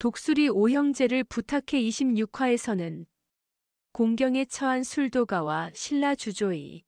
독수리 오형제를 부탁해 26화에서는 공경에 처한 술도가와 신라 주조의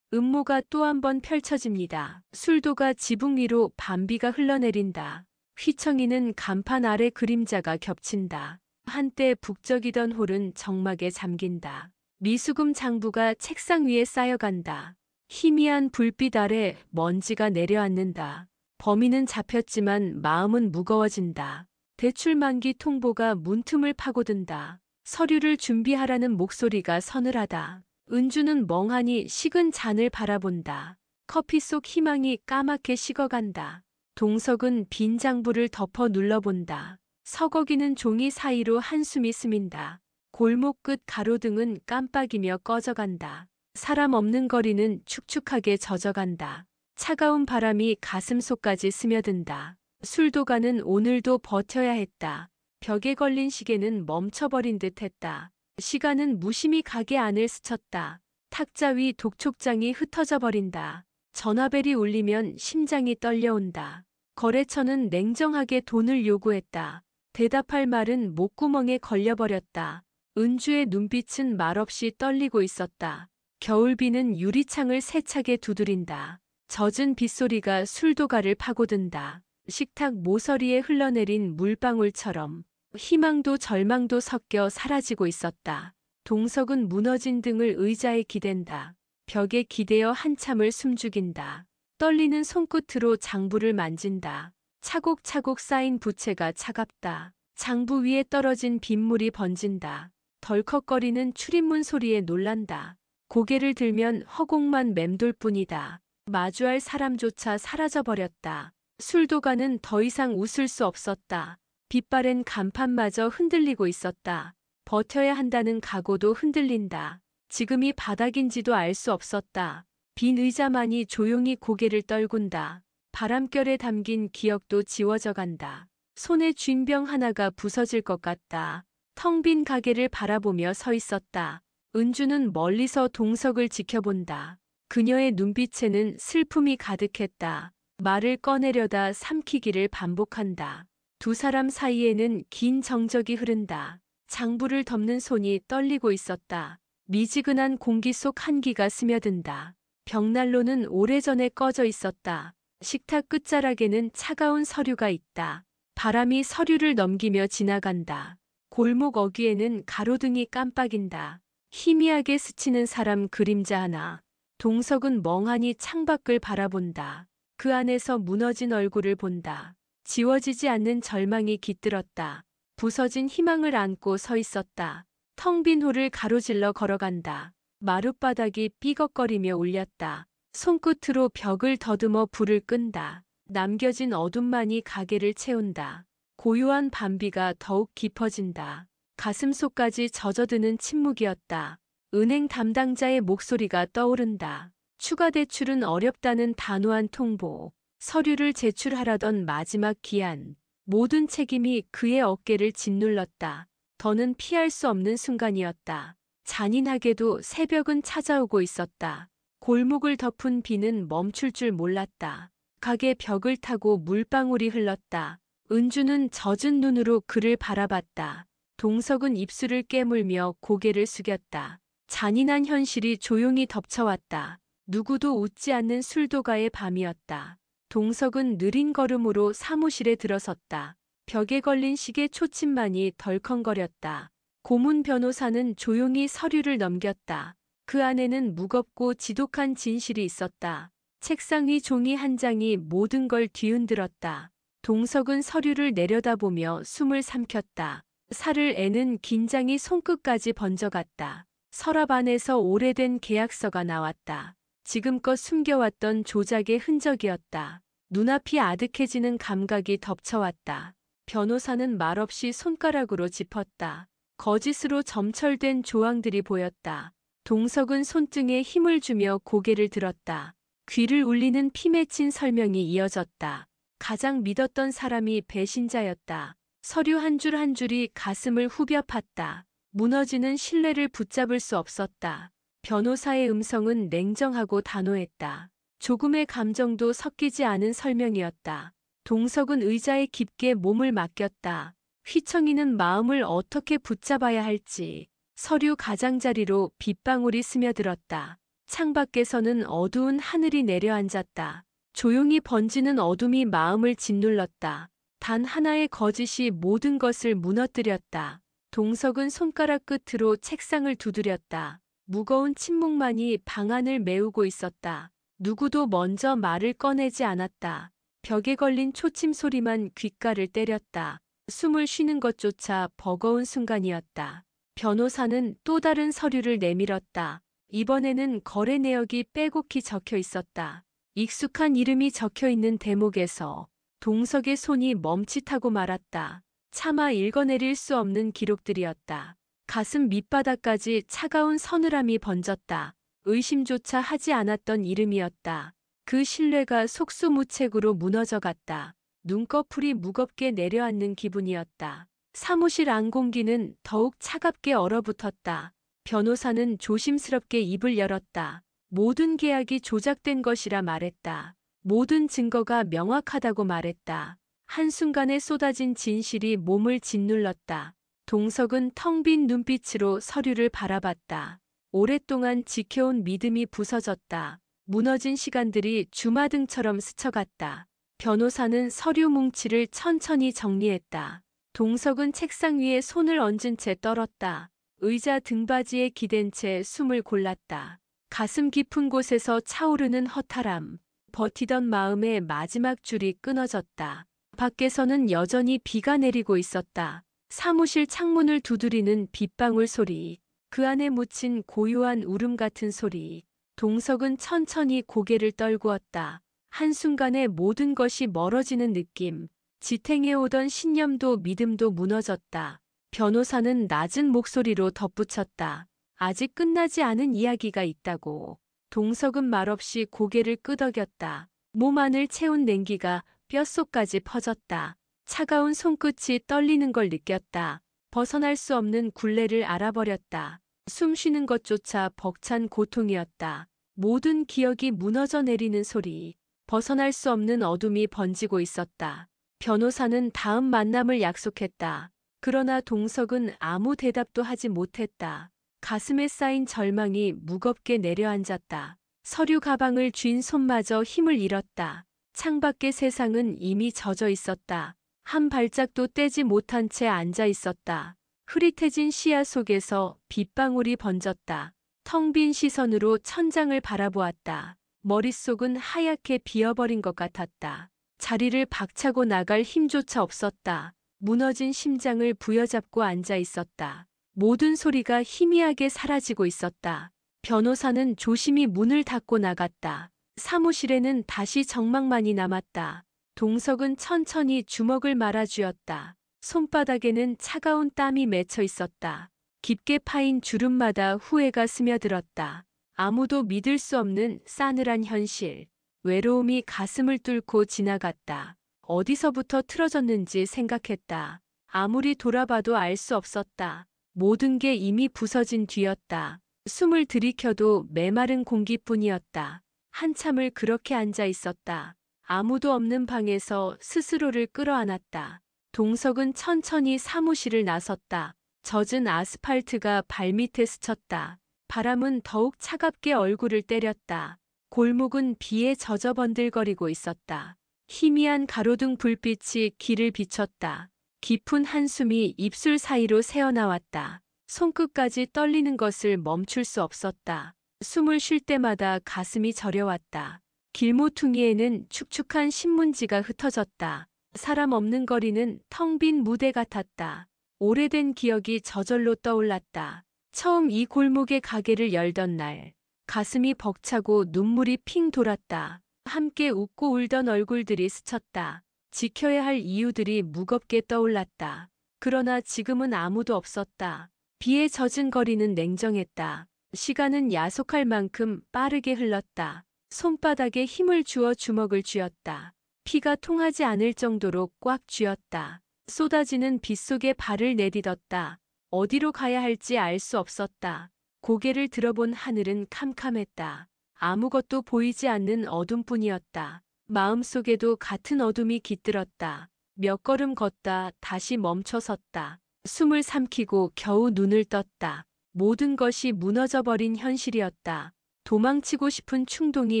음모가 또 한 번 펼쳐집니다. 술도가 지붕 위로 밤비가 흘러내린다. 휘청이는 간판 아래 그림자가 겹친다. 한때 북적이던 홀은 정막에 잠긴다. 미수금 장부가 책상 위에 쌓여간다. 희미한 불빛 아래 먼지가 내려앉는다. 범인은 잡혔지만 마음은 무거워진다. 대출 만기 통보가 문틈을 파고든다. 서류를 준비하라는 목소리가 서늘하다. 은주는 멍하니 식은 잔을 바라본다. 커피 속 희망이 까맣게 식어간다. 동석은 빈 장부를 덮어 눌러본다. 서걱이는 종이 사이로 한숨이 스민다. 골목 끝 가로등은 깜빡이며 꺼져간다. 사람 없는 거리는 축축하게 젖어간다. 차가운 바람이 가슴속까지 스며든다. 술도가는 오늘도 버텨야 했다. 벽에 걸린 시계는 멈춰버린 듯 했다. 시간은 무심히 가게 안을 스쳤다. 탁자 위 독촉장이 흩어져 버린다. 전화벨이 울리면 심장이 떨려온다. 거래처는 냉정하게 돈을 요구했다. 대답할 말은 목구멍에 걸려버렸다. 은주의 눈빛은 말없이 떨리고 있었다. 겨울비는 유리창을 세차게 두드린다. 젖은 빗소리가 술도가를 파고든다. 식탁 모서리에 흘러내린 물방울처럼 희망도 절망도 섞여 사라지고 있었다. 동석은 무너진 등을 의자에 기댄다. 벽에 기대어 한참을 숨죽인다. 떨리는 손끝으로 장부를 만진다. 차곡차곡 쌓인 부채가 차갑다. 장부 위에 떨어진 빗물이 번진다. 덜컥거리는 출입문 소리에 놀란다. 고개를 들면 허공만 맴돌 뿐이다. 마주할 사람조차 사라져버렸다. 술도가는 더 이상 웃을 수 없었다. 빛바랜 간판마저 흔들리고 있었다. 버텨야 한다는 각오도 흔들린다. 지금이 바닥인지도 알 수 없었다. 빈 의자만이 조용히 고개를 떨군다. 바람결에 담긴 기억도 지워져 간다. 손에 쥔 병 하나가 부서질 것 같다. 텅 빈 가게를 바라보며 서 있었다. 은주는 멀리서 동석을 지켜본다. 그녀의 눈빛에는 슬픔이 가득했다. 말을 꺼내려다 삼키기를 반복한다. 두 사람 사이에는 긴 정적이 흐른다. 장부를 덮는 손이 떨리고 있었다. 미지근한 공기 속 한기가 스며든다. 벽난로는 오래전에 꺼져 있었다. 식탁 끝자락에는 차가운 서류가 있다. 바람이 서류를 넘기며 지나간다. 골목 어귀에는 가로등이 깜빡인다. 희미하게 스치는 사람 그림자 하나. 동석은 멍하니 창밖을 바라본다. 그 안에서 무너진 얼굴을 본다. 지워지지 않는 절망이 깃들었다. 부서진 희망을 안고 서 있었다. 텅 빈 홀을 가로질러 걸어간다. 마룻바닥이 삐걱거리며 울렸다. 손끝으로 벽을 더듬어 불을 끈다. 남겨진 어둠만이 가게를 채운다. 고요한 밤비가 더욱 깊어진다. 가슴속까지 젖어드는 침묵이었다. 은행 담당자의 목소리가 떠오른다. 추가 대출은 어렵다는 단호한 통보. 서류를 제출하라던 마지막 기한. 모든 책임이 그의 어깨를 짓눌렀다. 더는 피할 수 없는 순간이었다. 잔인하게도 새벽은 찾아오고 있었다. 골목을 덮은 비는 멈출 줄 몰랐다. 가게 벽을 타고 물방울이 흘렀다. 은주는 젖은 눈으로 그를 바라봤다. 동석은 입술을 깨물며 고개를 숙였다. 잔인한 현실이 조용히 덮쳐왔다. 누구도 웃지 않는 술도가의 밤이었다. 동석은 느린 걸음으로 사무실에 들어섰다. 벽에 걸린 시계 초침만이 덜컹거렸다. 고문 변호사는 조용히 서류를 넘겼다. 그 안에는 무겁고 지독한 진실이 있었다. 책상 위 종이 한 장이 모든 걸 뒤흔들었다. 동석은 서류를 내려다보며 숨을 삼켰다. 살을 애는 긴장이 손끝까지 번져갔다. 서랍 안에서 오래된 계약서가 나왔다. 지금껏 숨겨왔던 조작의 흔적이었다. 눈앞이 아득해지는 감각이 덮쳐왔다. 변호사는 말없이 손가락으로 짚었다. 거짓으로 점철된 조항들이 보였다. 동석은 손등에 힘을 주며 고개를 들었다. 귀를 울리는 피 맺힌 설명이 이어졌다. 가장 믿었던 사람이 배신자였다. 서류 한 줄 한 줄이 가슴을 후벼 팠다. 무너지는 신뢰를 붙잡을 수 없었다. 변호사의 음성은 냉정하고 단호했다. 조금의 감정도 섞이지 않은 설명이었다. 동석은 의자에 깊게 몸을 맡겼다. 휘청이는 마음을 어떻게 붙잡아야 할지 서류 가장자리로 빗방울이 스며들었다. 창밖에서는 어두운 하늘이 내려앉았다. 조용히 번지는 어둠이 마음을 짓눌렀다. 단 하나의 거짓이 모든 것을 무너뜨렸다. 동석은 손가락 끝으로 책상을 두드렸다. 무거운 침묵만이 방안을 메우고 있었다. 누구도 먼저 말을 꺼내지 않았다. 벽에 걸린 초침 소리만 귓가를 때렸다. 숨을 쉬는 것조차 버거운 순간이었다. 변호사는 또 다른 서류를 내밀었다. 이번에는 거래 내역이 빼곡히 적혀 있었다. 익숙한 이름이 적혀 있는 대목에서 동석의 손이 멈칫하고 말았다. 차마 읽어내릴 수 없는 기록들이었다. 가슴 밑바닥까지 차가운 서늘함이 번졌다. 의심조차 하지 않았던 이름이었다. 그 신뢰가 속수무책으로 무너져갔다. 눈꺼풀이 무겁게 내려앉는 기분이었다. 사무실 안 공기는 더욱 차갑게 얼어붙었다. 변호사는 조심스럽게 입을 열었다. 모든 계약이 조작된 것이라 말했다. 모든 증거가 명확하다고 말했다. 한순간에 쏟아진 진실이 몸을 짓눌렀다. 동석은 텅 빈 눈빛으로 서류를 바라봤다. 오랫동안 지켜온 믿음이 부서졌다. 무너진 시간들이 주마등처럼 스쳐갔다. 변호사는 서류 뭉치를 천천히 정리했다. 동석은 책상 위에 손을 얹은 채 떨었다. 의자 등받이에 기댄 채 숨을 골랐다. 가슴 깊은 곳에서 차오르는 허탈함. 버티던 마음의 마지막 줄이 끊어졌다. 밖에서는 여전히 비가 내리고 있었다. 사무실 창문을 두드리는 빗방울 소리, 그 안에 묻힌 고요한 울음 같은 소리. 동석은 천천히 고개를 떨구었다. 한순간에 모든 것이 멀어지는 느낌. 지탱해오던 신념도 믿음도 무너졌다. 변호사는 낮은 목소리로 덧붙였다. 아직 끝나지 않은 이야기가 있다고. 동석은 말없이 고개를 끄덕였다. 몸 안을 채운 냉기가 뼛속까지 퍼졌다. 차가운 손끝이 떨리는 걸 느꼈다. 벗어날 수 없는 굴레를 알아버렸다. 숨 쉬는 것조차 벅찬 고통이었다. 모든 기억이 무너져 내리는 소리. 벗어날 수 없는 어둠이 번지고 있었다. 변호사는 다음 만남을 약속했다. 그러나 동석은 아무 대답도 하지 못했다. 가슴에 쌓인 절망이 무겁게 내려앉았다. 서류 가방을 쥔 손마저 힘을 잃었다. 창밖의 세상은 이미 젖어 있었다. 한 발짝도 떼지 못한 채 앉아 있었다. 흐릿해진 시야 속에서 빗방울이 번졌다. 텅 빈 시선으로 천장을 바라보았다. 머릿속은 하얗게 비어버린 것 같았다. 자리를 박차고 나갈 힘조차 없었다. 무너진 심장을 부여잡고 앉아 있었다. 모든 소리가 희미하게 사라지고 있었다. 변호사는 조심히 문을 닫고 나갔다. 사무실에는 다시 정막만이 남았다. 동석은 천천히 주먹을 말아쥐었다. 손바닥에는 차가운 땀이 맺혀 있었다. 깊게 파인 주름마다 후회가 스며들었다. 아무도 믿을 수 없는 싸늘한 현실. 외로움이 가슴을 뚫고 지나갔다. 어디서부터 틀어졌는지 생각했다. 아무리 돌아봐도 알 수 없었다. 모든 게 이미 부서진 뒤였다. 숨을 들이켜도 메마른 공기뿐이었다. 한참을 그렇게 앉아 있었다. 아무도 없는 방에서 스스로를 끌어안았다. 동석은 천천히 사무실을 나섰다. 젖은 아스팔트가 발밑에 스쳤다. 바람은 더욱 차갑게 얼굴을 때렸다. 골목은 비에 젖어 번들거리고 있었다. 희미한 가로등 불빛이 길을 비췄다. 깊은 한숨이 입술 사이로 새어나왔다. 손끝까지 떨리는 것을 멈출 수 없었다. 숨을 쉴 때마다 가슴이 저려왔다. 길모퉁이에는 축축한 신문지가 흩어졌다. 사람 없는 거리는 텅 빈 무대 같았다. 오래된 기억이 저절로 떠올랐다. 처음 이 골목의 가게를 열던 날, 가슴이 벅차고 눈물이 핑 돌았다. 함께 웃고 울던 얼굴들이 스쳤다. 지켜야 할 이유들이 무겁게 떠올랐다. 그러나 지금은 아무도 없었다. 비에 젖은 거리는 냉정했다. 시간은 야속할 만큼 빠르게 흘렀다. 손바닥에 힘을 주어 주먹을 쥐었다. 피가 통하지 않을 정도로 꽉 쥐었다. 쏟아지는 빗속에 발을 내딛었다. 어디로 가야 할지 알 수 없었다. 고개를 들어본 하늘은 캄캄했다. 아무것도 보이지 않는 어둠뿐이었다. 마음속에도 같은 어둠이 깃들었다. 몇 걸음 걷다 다시 멈춰 섰다. 숨을 삼키고 겨우 눈을 떴다. 모든 것이 무너져버린 현실이었다. 도망치고 싶은 충동이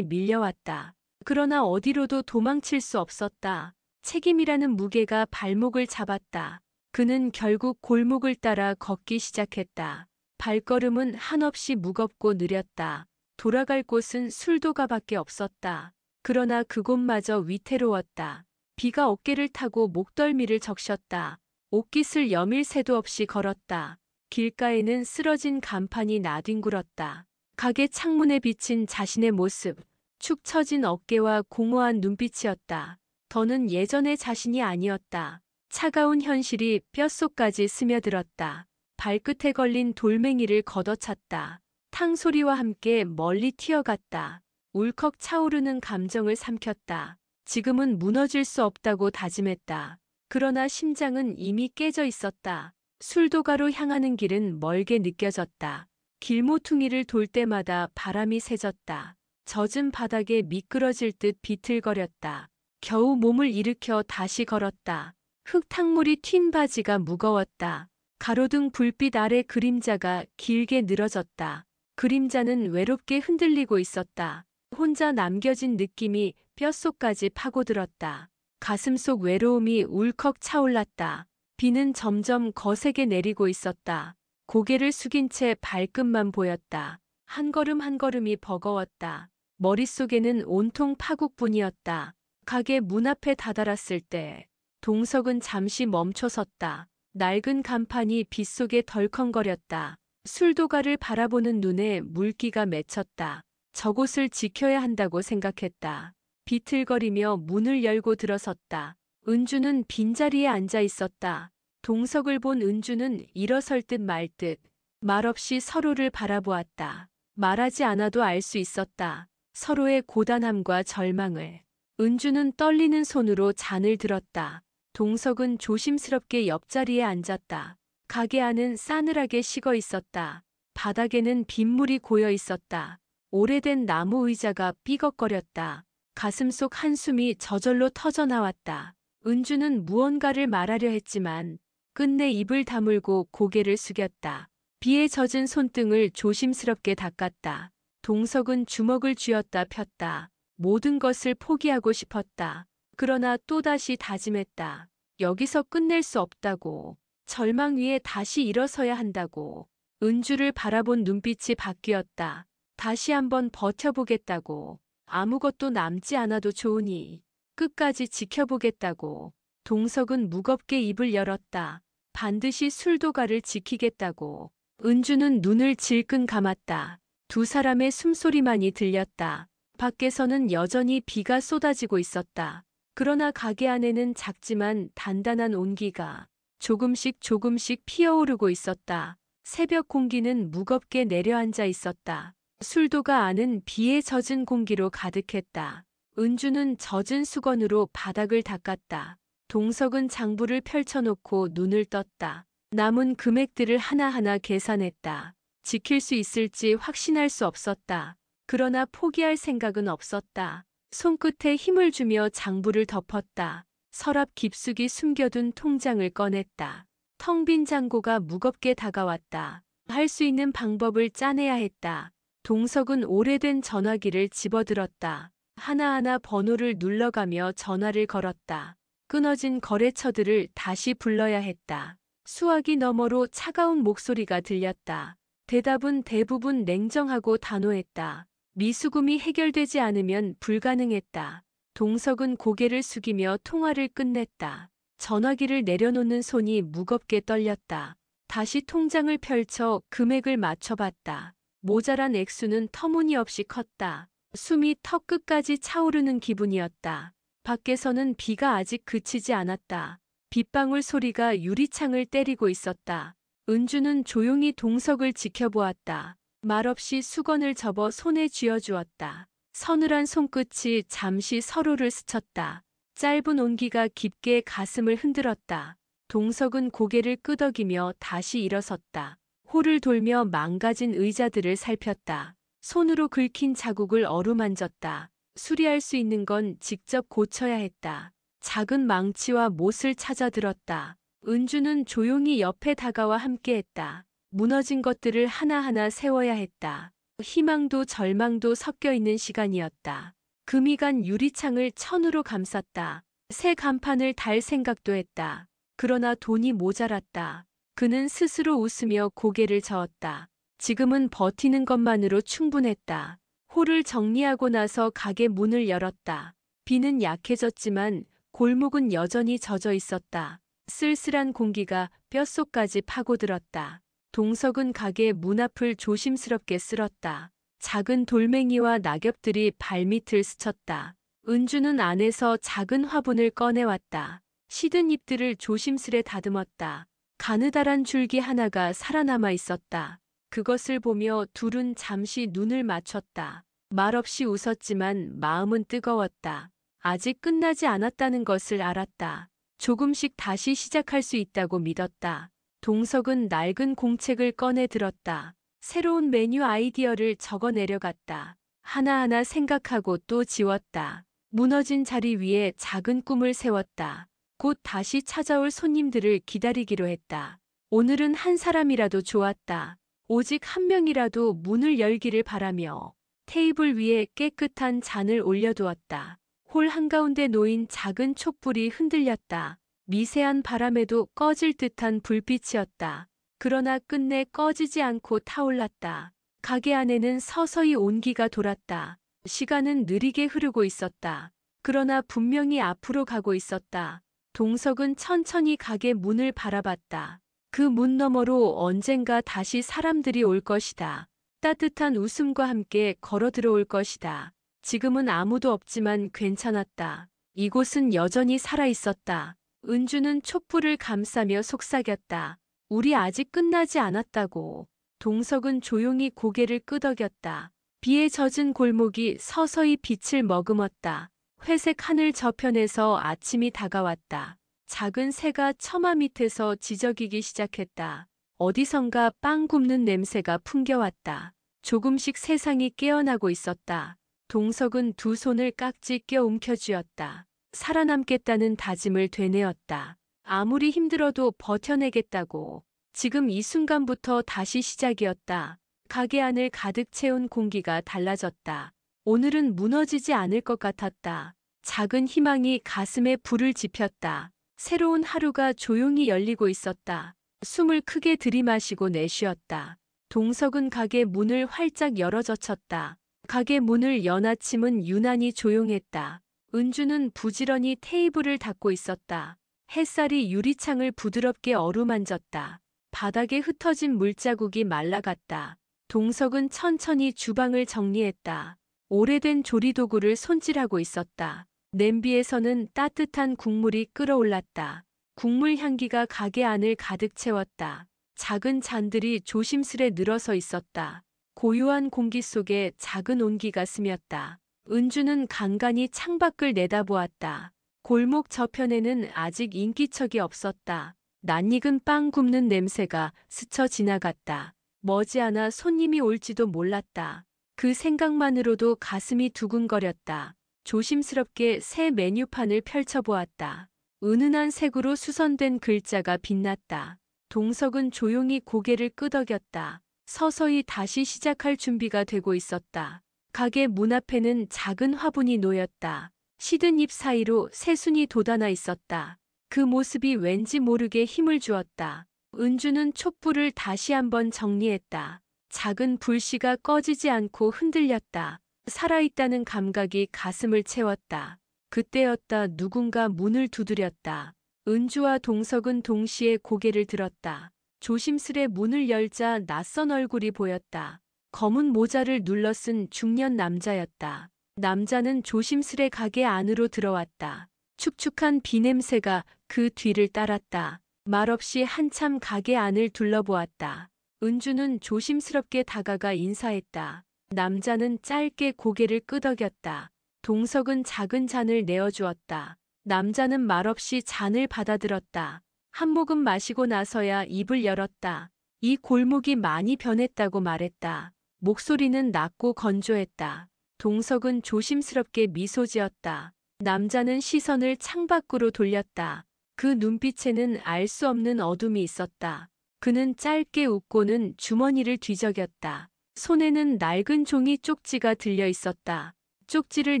밀려왔다. 그러나 어디로도 도망칠 수 없었다. 책임이라는 무게가 발목을 잡았다. 그는 결국 골목을 따라 걷기 시작했다. 발걸음은 한없이 무겁고 느렸다. 돌아갈 곳은 술도가밖에 없었다. 그러나 그곳마저 위태로웠다. 비가 어깨를 타고 목덜미를 적셨다. 옷깃을 여밀 새도 없이 걸었다. 길가에는 쓰러진 간판이 나뒹굴었다. 가게 창문에 비친 자신의 모습, 축 처진 어깨와 공허한 눈빛이었다. 더는 예전의 자신이 아니었다. 차가운 현실이 뼛속까지 스며들었다. 발끝에 걸린 돌멩이를 걷어찼다. 탕 소리와 함께 멀리 튀어갔다. 울컥 차오르는 감정을 삼켰다. 지금은 무너질 수 없다고 다짐했다. 그러나 심장은 이미 깨져 있었다. 술도가로 향하는 길은 멀게 느껴졌다. 길모퉁이를 돌 때마다 바람이 새졌다. 젖은 바닥에 미끄러질 듯 비틀거렸다. 겨우 몸을 일으켜 다시 걸었다. 흙탕물이 튄 바지가 무거웠다. 가로등 불빛 아래 그림자가 길게 늘어졌다. 그림자는 외롭게 흔들리고 있었다. 혼자 남겨진 느낌이 뼛속까지 파고들었다. 가슴속 외로움이 울컥 차올랐다. 비는 점점 거세게 내리고 있었다. 고개를 숙인 채 발끝만 보였다. 한 걸음 한 걸음이 버거웠다. 머릿속에는 온통 파국뿐이었다. 가게 문 앞에 다다랐을 때 동석은 잠시 멈춰섰다. 낡은 간판이 빗속에 덜컹거렸다. 술도가를 바라보는 눈에 물기가 맺혔다. 저곳을 지켜야 한다고 생각했다. 비틀거리며 문을 열고 들어섰다. 은주는 빈자리에 앉아 있었다. 동석을 본 은주는 일어설 듯 말 듯 말없이 서로를 바라보았다. 말하지 않아도 알 수 있었다. 서로의 고단함과 절망을. 은주는 떨리는 손으로 잔을 들었다. 동석은 조심스럽게 옆자리에 앉았다. 가게 안은 싸늘하게 식어 있었다. 바닥에는 빗물이 고여 있었다. 오래된 나무 의자가 삐걱거렸다. 가슴속 한숨이 저절로 터져나왔다. 은주는 무언가를 말하려 했지만 끝내 입을 다물고 고개를 숙였다. 비에 젖은 손등을 조심스럽게 닦았다. 동석은 주먹을 쥐었다 폈다. 모든 것을 포기하고 싶었다. 그러나 또다시 다짐했다. 여기서 끝낼 수 없다고. 절망 위에 다시 일어서야 한다고. 은주를 바라본 눈빛이 바뀌었다. 다시 한번 버텨보겠다고. 아무것도 남지 않아도 좋으니 끝까지 지켜보겠다고. 동석은 무겁게 입을 열었다. 반드시 술도가를 지키겠다고. 은주는 눈을 질끈 감았다. 두 사람의 숨소리만이 들렸다. 밖에서는 여전히 비가 쏟아지고 있었다. 그러나 가게 안에는 작지만 단단한 온기가 조금씩 조금씩 피어오르고 있었다. 새벽 공기는 무겁게 내려앉아 있었다. 술도가 안은 비에 젖은 공기로 가득했다. 은주는 젖은 수건으로 바닥을 닦았다. 동석은 장부를 펼쳐놓고 눈을 떴다. 남은 금액들을 하나하나 계산했다. 지킬 수 있을지 확신할 수 없었다. 그러나 포기할 생각은 없었다. 손끝에 힘을 주며 장부를 덮었다. 서랍 깊숙이 숨겨둔 통장을 꺼냈다. 텅 빈 잔고가 무겁게 다가왔다. 할 수 있는 방법을 짜내야 했다. 동석은 오래된 전화기를 집어들었다. 하나하나 번호를 눌러가며 전화를 걸었다. 끊어진 거래처들을 다시 불러야 했다. 수화기 너머로 차가운 목소리가 들렸다. 대답은 대부분 냉정하고 단호했다. 미수금이 해결되지 않으면 불가능했다. 동석은 고개를 숙이며 통화를 끝냈다. 전화기를 내려놓는 손이 무겁게 떨렸다. 다시 통장을 펼쳐 금액을 맞춰봤다. 모자란 액수는 터무니없이 컸다. 숨이 턱 끝까지 차오르는 기분이었다. 밖에서는 비가 아직 그치지 않았다. 빗방울 소리가 유리창을 때리고 있었다. 은주는 조용히 동석을 지켜보았다. 말없이 수건을 접어 손에 쥐어주었다. 서늘한 손끝이 잠시 서로를 스쳤다. 짧은 온기가 깊게 가슴을 흔들었다. 동석은 고개를 끄덕이며 다시 일어섰다. 홀을 돌며 망가진 의자들을 살폈다. 손으로 긁힌 자국을 어루만졌다. 수리할 수 있는 건 직접 고쳐야 했다. 작은 망치와 못을 찾아들었다. 은주는 조용히 옆에 다가와 함께했다. 무너진 것들을 하나하나 세워야 했다. 희망도 절망도 섞여 있는 시간이었다. 금이 간 유리창을 천으로 감쌌다. 새 간판을 달 생각도 했다. 그러나 돈이 모자랐다. 그는 스스로 웃으며 고개를 저었다. 지금은 버티는 것만으로 충분했다. 홀을 정리하고 나서 가게 문을 열었다. 비는 약해졌지만 골목은 여전히 젖어 있었다. 쓸쓸한 공기가 뼛속까지 파고들었다. 동석은 가게 문 앞을 조심스럽게 쓸었다. 작은 돌멩이와 낙엽들이 발밑을 스쳤다. 은주는 안에서 작은 화분을 꺼내왔다. 시든 잎들을 조심스레 다듬었다. 가느다란 줄기 하나가 살아남아 있었다. 그것을 보며 둘은 잠시 눈을 맞췄다. 말없이 웃었지만 마음은 뜨거웠다. 아직 끝나지 않았다는 것을 알았다. 조금씩 다시 시작할 수 있다고 믿었다. 동석은 낡은 공책을 꺼내 들었다. 새로운 메뉴 아이디어를 적어 내려갔다. 하나하나 생각하고 또 지웠다. 무너진 자리 위에 작은 꿈을 세웠다. 곧 다시 찾아올 손님들을 기다리기로 했다. 오늘은 한 사람이라도 좋았다. 오직 한 명이라도 문을 열기를 바라며 테이블 위에 깨끗한 잔을 올려두었다. 홀 한가운데 놓인 작은 촛불이 흔들렸다. 미세한 바람에도 꺼질 듯한 불빛이었다. 그러나 끝내 꺼지지 않고 타올랐다. 가게 안에는 서서히 온기가 돌았다. 시간은 느리게 흐르고 있었다. 그러나 분명히 앞으로 가고 있었다. 동석은 천천히 가게 문을 바라봤다. 그 문 너머로 언젠가 다시 사람들이 올 것이다. 따뜻한 웃음과 함께 걸어 들어올 것이다. 지금은 아무도 없지만 괜찮았다. 이곳은 여전히 살아 있었다. 은주는 촛불을 감싸며 속삭였다. 우리 아직 끝나지 않았다고. 동석은 조용히 고개를 끄덕였다. 비에 젖은 골목이 서서히 빛을 머금었다. 회색 하늘 저편에서 아침이 다가왔다. 작은 새가 처마 밑에서 지저귀기 시작했다. 어디선가 빵 굽는 냄새가 풍겨왔다. 조금씩 세상이 깨어나고 있었다. 동석은 두 손을 깍지 껴 움켜쥐었다. 살아남겠다는 다짐을 되뇌었다. 아무리 힘들어도 버텨내겠다고. 지금 이 순간부터 다시 시작이었다. 가게 안을 가득 채운 공기가 달라졌다. 오늘은 무너지지 않을 것 같았다. 작은 희망이 가슴에 불을 지폈다. 새로운 하루가 조용히 열리고 있었다. 숨을 크게 들이마시고 내쉬었다. 동석은 가게 문을 활짝 열어젖혔다. 가게 문을 연 아침은 유난히 조용했다. 은주는 부지런히 테이블을 닦고 있었다. 햇살이 유리창을 부드럽게 어루만졌다. 바닥에 흩어진 물자국이 말라갔다. 동석은 천천히 주방을 정리했다. 오래된 조리도구를 손질하고 있었다. 냄비에서는 따뜻한 국물이 끓어올랐다. 국물 향기가 가게 안을 가득 채웠다. 작은 잔들이 조심스레 늘어서 있었다. 고요한 공기 속에 작은 온기가 스쳤다. 은주는 간간히 창밖을 내다보았다. 골목 저편에는 아직 인기척이 없었다. 낯익은 빵 굽는 냄새가 스쳐 지나갔다. 머지않아 손님이 올지도 몰랐다. 그 생각만으로도 가슴이 두근거렸다. 조심스럽게 새 메뉴판을 펼쳐보았다. 은은한 색으로 수선된 글자가 빛났다. 동석은 조용히 고개를 끄덕였다. 서서히 다시 시작할 준비가 되고 있었다. 가게 문 앞에는 작은 화분이 놓였다. 시든 잎 사이로 새순이 돋아나 있었다. 그 모습이 왠지 모르게 힘을 주었다. 은주는 촛불을 다시 한번 정리했다. 작은 불씨가 꺼지지 않고 흔들렸다. 살아있다는 감각이 가슴을 채웠다. 그때였다. 누군가 문을 두드렸다. 은주와 동석은 동시에 고개를 들었다. 조심스레 문을 열자 낯선 얼굴이 보였다. 검은 모자를 눌러 쓴 중년 남자였다. 남자는 조심스레 가게 안으로 들어왔다. 축축한 비냄새가 그 뒤를 따랐다. 말없이 한참 가게 안을 둘러보았다. 은주는 조심스럽게 다가가 인사했다. 남자는 짧게 고개를 끄덕였다. 동석은 작은 잔을 내어주었다. 남자는 말없이 잔을 받아들었다. 한 모금 마시고 나서야 입을 열었다. 이 골목이 많이 변했다고 말했다. 목소리는 낮고 건조했다. 동석은 조심스럽게 미소 지었다. 남자는 시선을 창밖으로 돌렸다. 그 눈빛에는 알 수 없는 어둠이 있었다. 그는 짧게 웃고는 주머니를 뒤적였다. 손에는 낡은 종이 쪽지가 들려 있었다. 쪽지를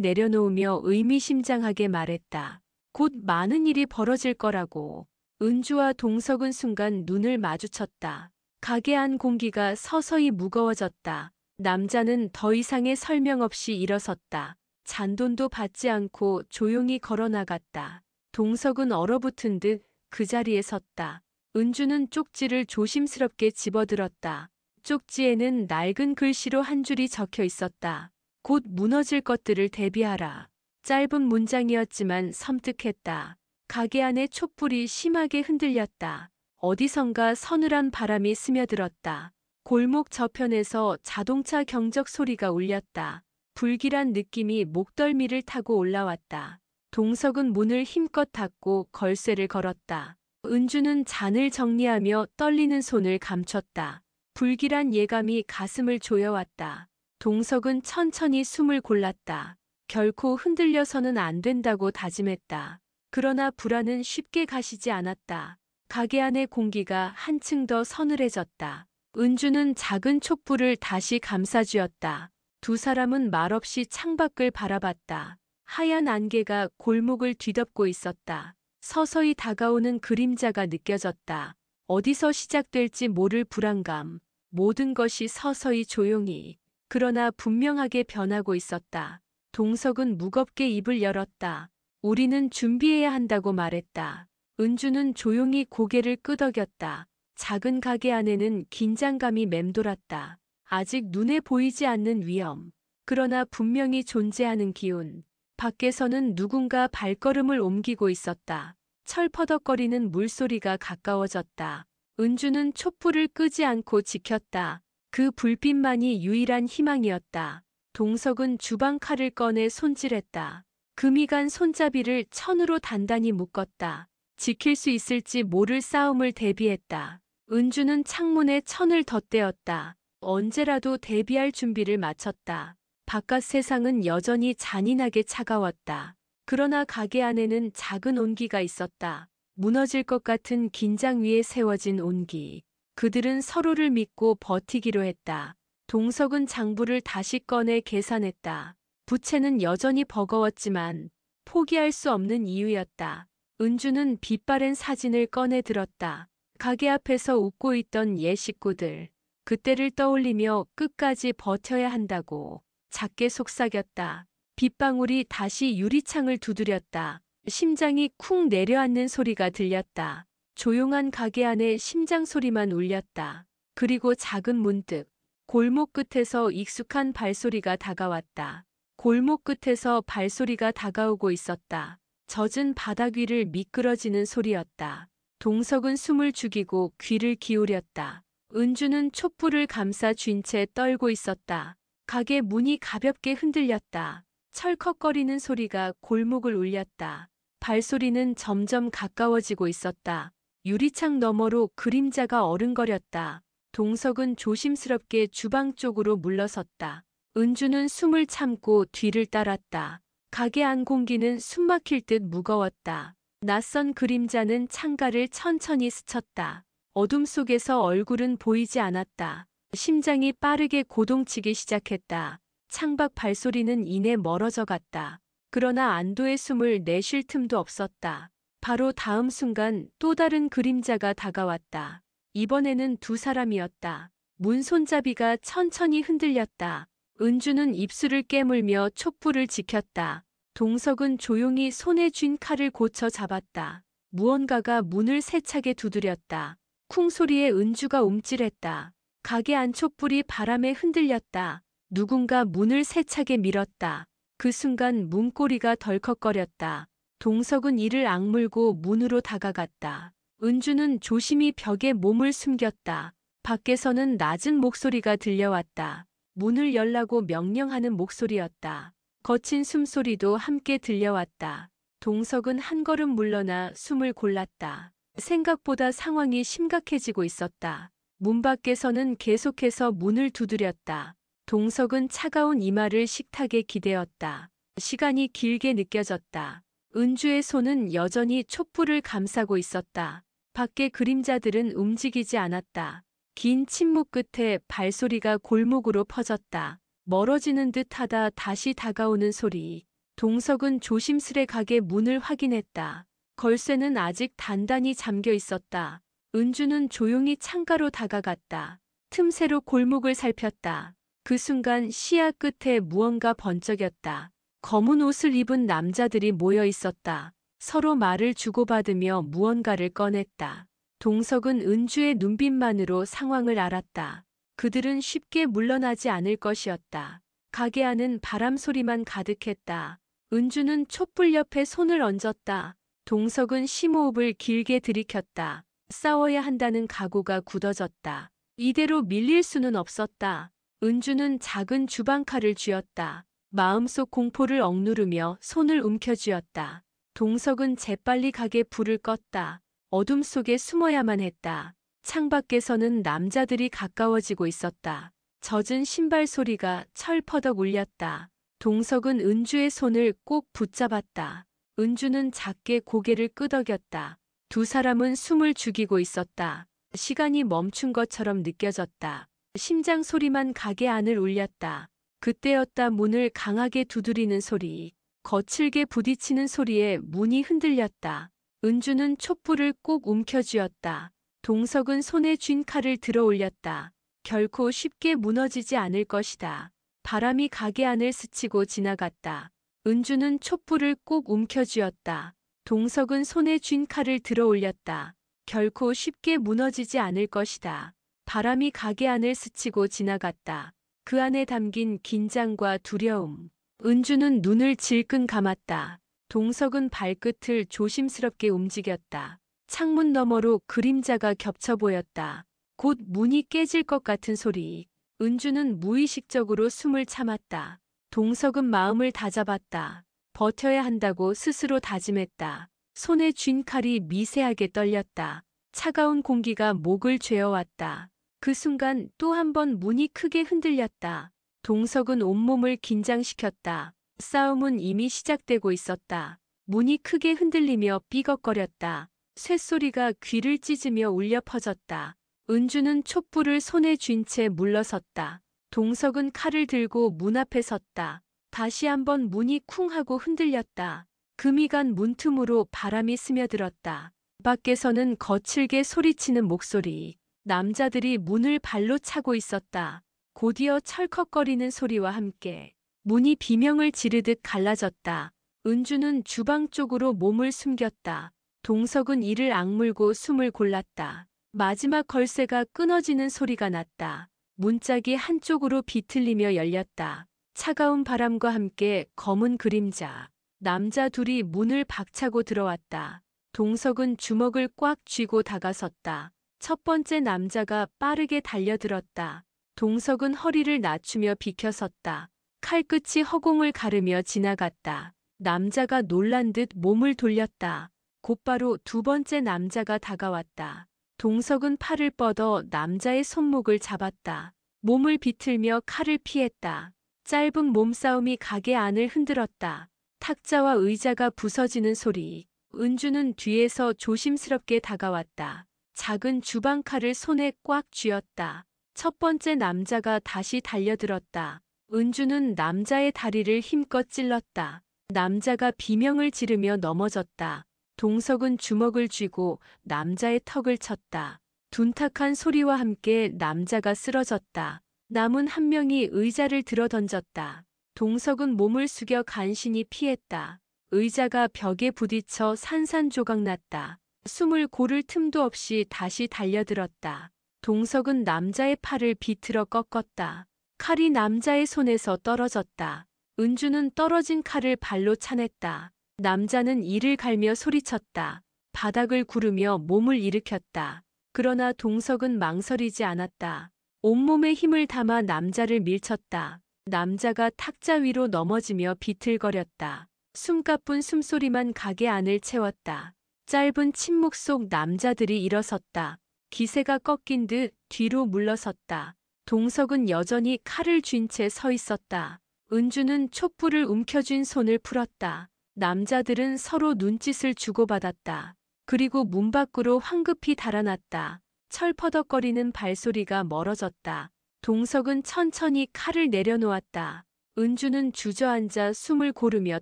내려놓으며 의미심장하게 말했다. 곧 많은 일이 벌어질 거라고. 은주와 동석은 순간 눈을 마주쳤다. 가게 안 공기가 서서히 무거워졌다. 남자는 더 이상의 설명 없이 일어섰다. 잔돈도 받지 않고 조용히 걸어나갔다. 동석은 얼어붙은 듯 그 자리에 섰다. 은주는 쪽지를 조심스럽게 집어들었다. 쪽지에는 낡은 글씨로 한 줄이 적혀 있었다. 곧 무너질 것들을 대비하라. 짧은 문장이었지만 섬뜩했다. 가게 안의 촛불이 심하게 흔들렸다. 어디선가 서늘한 바람이 스며들었다. 골목 저편에서 자동차 경적 소리가 울렸다. 불길한 느낌이 목덜미를 타고 올라왔다. 동석은 문을 힘껏 닫고 걸쇠를 걸었다. 은주는 잔을 정리하며 떨리는 손을 감췄다. 불길한 예감이 가슴을 조여왔다. 동석은 천천히 숨을 골랐다. 결코 흔들려서는 안 된다고 다짐했다. 그러나 불안은 쉽게 가시지 않았다. 가게 안의 공기가 한층 더 서늘해졌다. 은주는 작은 촛불을 다시 감싸쥐었다. 두 사람은 말없이 창밖을 바라봤다. 하얀 안개가 골목을 뒤덮고 있었다. 서서히 다가오는 그림자가 느껴졌다. 어디서 시작될지 모를 불안감. 모든 것이 서서히 조용히, 그러나 분명하게 변하고 있었다. 동석은 무겁게 입을 열었다. 우리는 준비해야 한다고 말했다. 은주는 조용히 고개를 끄덕였다. 작은 가게 안에는 긴장감이 맴돌았다. 아직 눈에 보이지 않는 위험, 그러나 분명히 존재하는 기운. 밖에서는 누군가 발걸음을 옮기고 있었다. 철퍼덕거리는 물소리가 가까워졌다. 은주는 촛불을 끄지 않고 지켰다. 그 불빛만이 유일한 희망이었다. 동석은 주방 칼을 꺼내 손질했다. 금이 간 손잡이를 천으로 단단히 묶었다. 지킬 수 있을지 모를 싸움을 대비했다. 은주는 창문에 천을 덧대었다. 언제라도 대비할 준비를 마쳤다. 바깥 세상은 여전히 잔인하게 차가웠다. 그러나 가게 안에는 작은 온기가 있었다. 무너질 것 같은 긴장 위에 세워진 온기. 그들은 서로를 믿고 버티기로 했다. 동석은 장부를 다시 꺼내 계산했다. 부채는 여전히 버거웠지만 포기할 수 없는 이유였다. 은주는 빛바랜 사진을 꺼내 들었다. 가게 앞에서 웃고 있던 옛 식구들. 그때를 떠올리며 끝까지 버텨야 한다고 작게 속삭였다. 빗방울이 다시 유리창을 두드렸다. 심장이 쿵 내려앉는 소리가 들렸다. 조용한 가게 안에 심장 소리만 울렸다. 그리고 작은 문득 골목 끝에서 익숙한 발소리가 다가왔다. 골목 끝에서 발소리가 다가오고 있었다. 젖은 바닥 위를 미끄러지는 소리였다. 동석은 숨을 죽이고 귀를 기울였다. 은주는 촛불을 감싸 쥔 채 떨고 있었다. 가게 문이 가볍게 흔들렸다. 철컥거리는 소리가 골목을 울렸다. 발소리는 점점 가까워지고 있었다. 유리창 너머로 그림자가 어른거렸다. 동석은 조심스럽게 주방 쪽으로 물러섰다. 은주는 숨을 참고 뒤를 따랐다. 가게 안 공기는 숨막힐 듯 무거웠다. 낯선 그림자는 창가를 천천히 스쳤다. 어둠 속에서 얼굴은 보이지 않았다. 심장이 빠르게 고동치기 시작했다. 창밖 발소리는 이내 멀어져 갔다. 그러나 안도의 숨을 내쉴 틈도 없었다. 바로 다음 순간 또 다른 그림자가 다가왔다. 이번에는 두 사람이었다. 문 손잡이가 천천히 흔들렸다. 은주는 입술을 깨물며 촛불을 지켰다. 동석은 조용히 손에 쥔 칼을 고쳐 잡았다. 무언가가 문을 세차게 두드렸다. 쿵 소리에 은주가 움찔했다. 가게 안 촛불이 바람에 흔들렸다. 누군가 문을 세차게 밀었다. 그 순간 문고리가 덜컥거렸다. 동석은 이를 악물고 문으로 다가갔다. 은주는 조심히 벽에 몸을 숨겼다. 밖에서는 낮은 목소리가 들려왔다. 문을 열라고 명령하는 목소리였다. 거친 숨소리도 함께 들려왔다. 동석은 한 걸음 물러나 숨을 골랐다. 생각보다 상황이 심각해지고 있었다. 문 밖에서는 계속해서 문을 두드렸다. 동석은 차가운 이마를 식탁에 기대었다. 시간이 길게 느껴졌다. 은주의 손은 여전히 촛불을 감싸고 있었다. 밖의 그림자들은 움직이지 않았다. 긴 침묵 끝에 발소리가 골목으로 퍼졌다. 멀어지는 듯하다 다시 다가오는 소리. 동석은 조심스레 가게 문을 확인했다. 걸쇠는 아직 단단히 잠겨 있었다. 은주는 조용히 창가로 다가갔다. 틈새로 골목을 살폈다. 그 순간 시야 끝에 무언가 번쩍였다. 검은 옷을 입은 남자들이 모여 있었다. 서로 말을 주고받으며 무언가를 꺼냈다. 동석은 은주의 눈빛만으로 상황을 알았다. 그들은 쉽게 물러나지 않을 것이었다. 가게 안은 바람 소리만 가득했다. 은주는 촛불 옆에 손을 얹었다. 동석은 심호흡을 길게 들이켰다. 싸워야 한다는 각오가 굳어졌다. 이대로 밀릴 수는 없었다. 은주는 작은 주방칼을 쥐었다. 마음속 공포를 억누르며 손을 움켜쥐었다. 동석은 재빨리 가게 불을 껐다. 어둠 속에 숨어야만 했다. 창밖에서는 남자들이 가까워지고 있었다. 젖은 신발 소리가 철퍼덕 울렸다. 동석은 은주의 손을 꼭 붙잡았다. 은주는 작게 고개를 끄덕였다. 두 사람은 숨을 죽이고 있었다. 시간이 멈춘 것처럼 느껴졌다. 심장 소리만 가게 안을 울렸다. 그때였다. 문을 강하게 두드리는 소리. 거칠게 부딪히는 소리에 문이 흔들렸다. 은주는 촛불을 꼭 움켜쥐었다. 동석은 손에 쥔 칼을 들어 올렸다. 결코 쉽게 무너지지 않을 것이다. 바람이 가게 안을 스치고 지나갔다. 은주는 촛불을 꼭 움켜쥐었다. 동석은 손에 쥔 칼을 들어 올렸다. 결코 쉽게 무너지지 않을 것이다. 바람이 가게 안을 스치고 지나갔다. 그 안에 담긴 긴장과 두려움. 은주는 눈을 질끈 감았다. 동석은 발끝을 조심스럽게 움직였다. 창문 너머로 그림자가 겹쳐 보였다. 곧 문이 깨질 것 같은 소리. 은주는 무의식적으로 숨을 참았다. 동석은 마음을 다잡았다. 버텨야 한다고 스스로 다짐했다. 손에 쥔 칼이 미세하게 떨렸다. 차가운 공기가 목을 죄어왔다. 그 순간 또 한 번 문이 크게 흔들렸다. 동석은 온몸을 긴장시켰다. 싸움은 이미 시작되고 있었다. 문이 크게 흔들리며 삐걱거렸다. 쇳소리가 귀를 찢으며 울려 퍼졌다. 은주는 촛불을 손에 쥔 채 물러섰다. 동석은 칼을 들고 문 앞에 섰다. 다시 한번 문이 쿵 하고 흔들렸다. 금이 간 문틈으로 바람이 스며들었다. 밖에서는 거칠게 소리치는 목소리. 남자들이 문을 발로 차고 있었다. 곧이어 철컥거리는 소리와 함께 문이 비명을 지르듯 갈라졌다. 은주는 주방 쪽으로 몸을 숨겼다. 동석은 이를 악물고 숨을 골랐다. 마지막 걸쇠가 끊어지는 소리가 났다. 문짝이 한쪽으로 비틀리며 열렸다. 차가운 바람과 함께 검은 그림자. 남자 둘이 문을 박차고 들어왔다. 동석은 주먹을 꽉 쥐고 다가섰다. 첫 번째 남자가 빠르게 달려들었다. 동석은 허리를 낮추며 비켜섰다. 칼끝이 허공을 가르며 지나갔다. 남자가 놀란 듯 몸을 돌렸다. 곧바로 두 번째 남자가 다가왔다. 동석은 팔을 뻗어 남자의 손목을 잡았다. 몸을 비틀며 칼을 피했다. 짧은 몸싸움이 가게 안을 흔들었다. 탁자와 의자가 부서지는 소리. 은주는 뒤에서 조심스럽게 다가왔다. 작은 주방칼을 손에 꽉 쥐었다. 첫 번째 남자가 다시 달려들었다. 은주는 남자의 다리를 힘껏 찔렀다. 남자가 비명을 지르며 넘어졌다. 동석은 주먹을 쥐고 남자의 턱을 쳤다. 둔탁한 소리와 함께 남자가 쓰러졌다. 남은 한 명이 의자를 들어 던졌다. 동석은 몸을 숙여 간신히 피했다. 의자가 벽에 부딪혀 산산조각 났다. 숨을 고를 틈도 없이 다시 달려들었다. 동석은 남자의 팔을 비틀어 꺾었다. 칼이 남자의 손에서 떨어졌다. 은주는 떨어진 칼을 발로 차냈다. 남자는 이를 갈며 소리쳤다. 바닥을 구르며 몸을 일으켰다. 그러나 동석은 망설이지 않았다. 온몸에 힘을 담아 남자를 밀쳤다. 남자가 탁자 위로 넘어지며 비틀거렸다. 숨가쁜 숨소리만 가게 안을 채웠다. 짧은 침묵 속 남자들이 일어섰다. 기세가 꺾인 듯 뒤로 물러섰다. 동석은 여전히 칼을 쥔 채 서 있었다. 은주는 촛불을 움켜쥔 손을 풀었다. 남자들은 서로 눈짓을 주고받았다. 그리고 문 밖으로 황급히 달아났다. 철퍼덕거리는 발소리가 멀어졌다. 동석은 천천히 칼을 내려놓았다. 은주는 주저앉아 숨을 고르며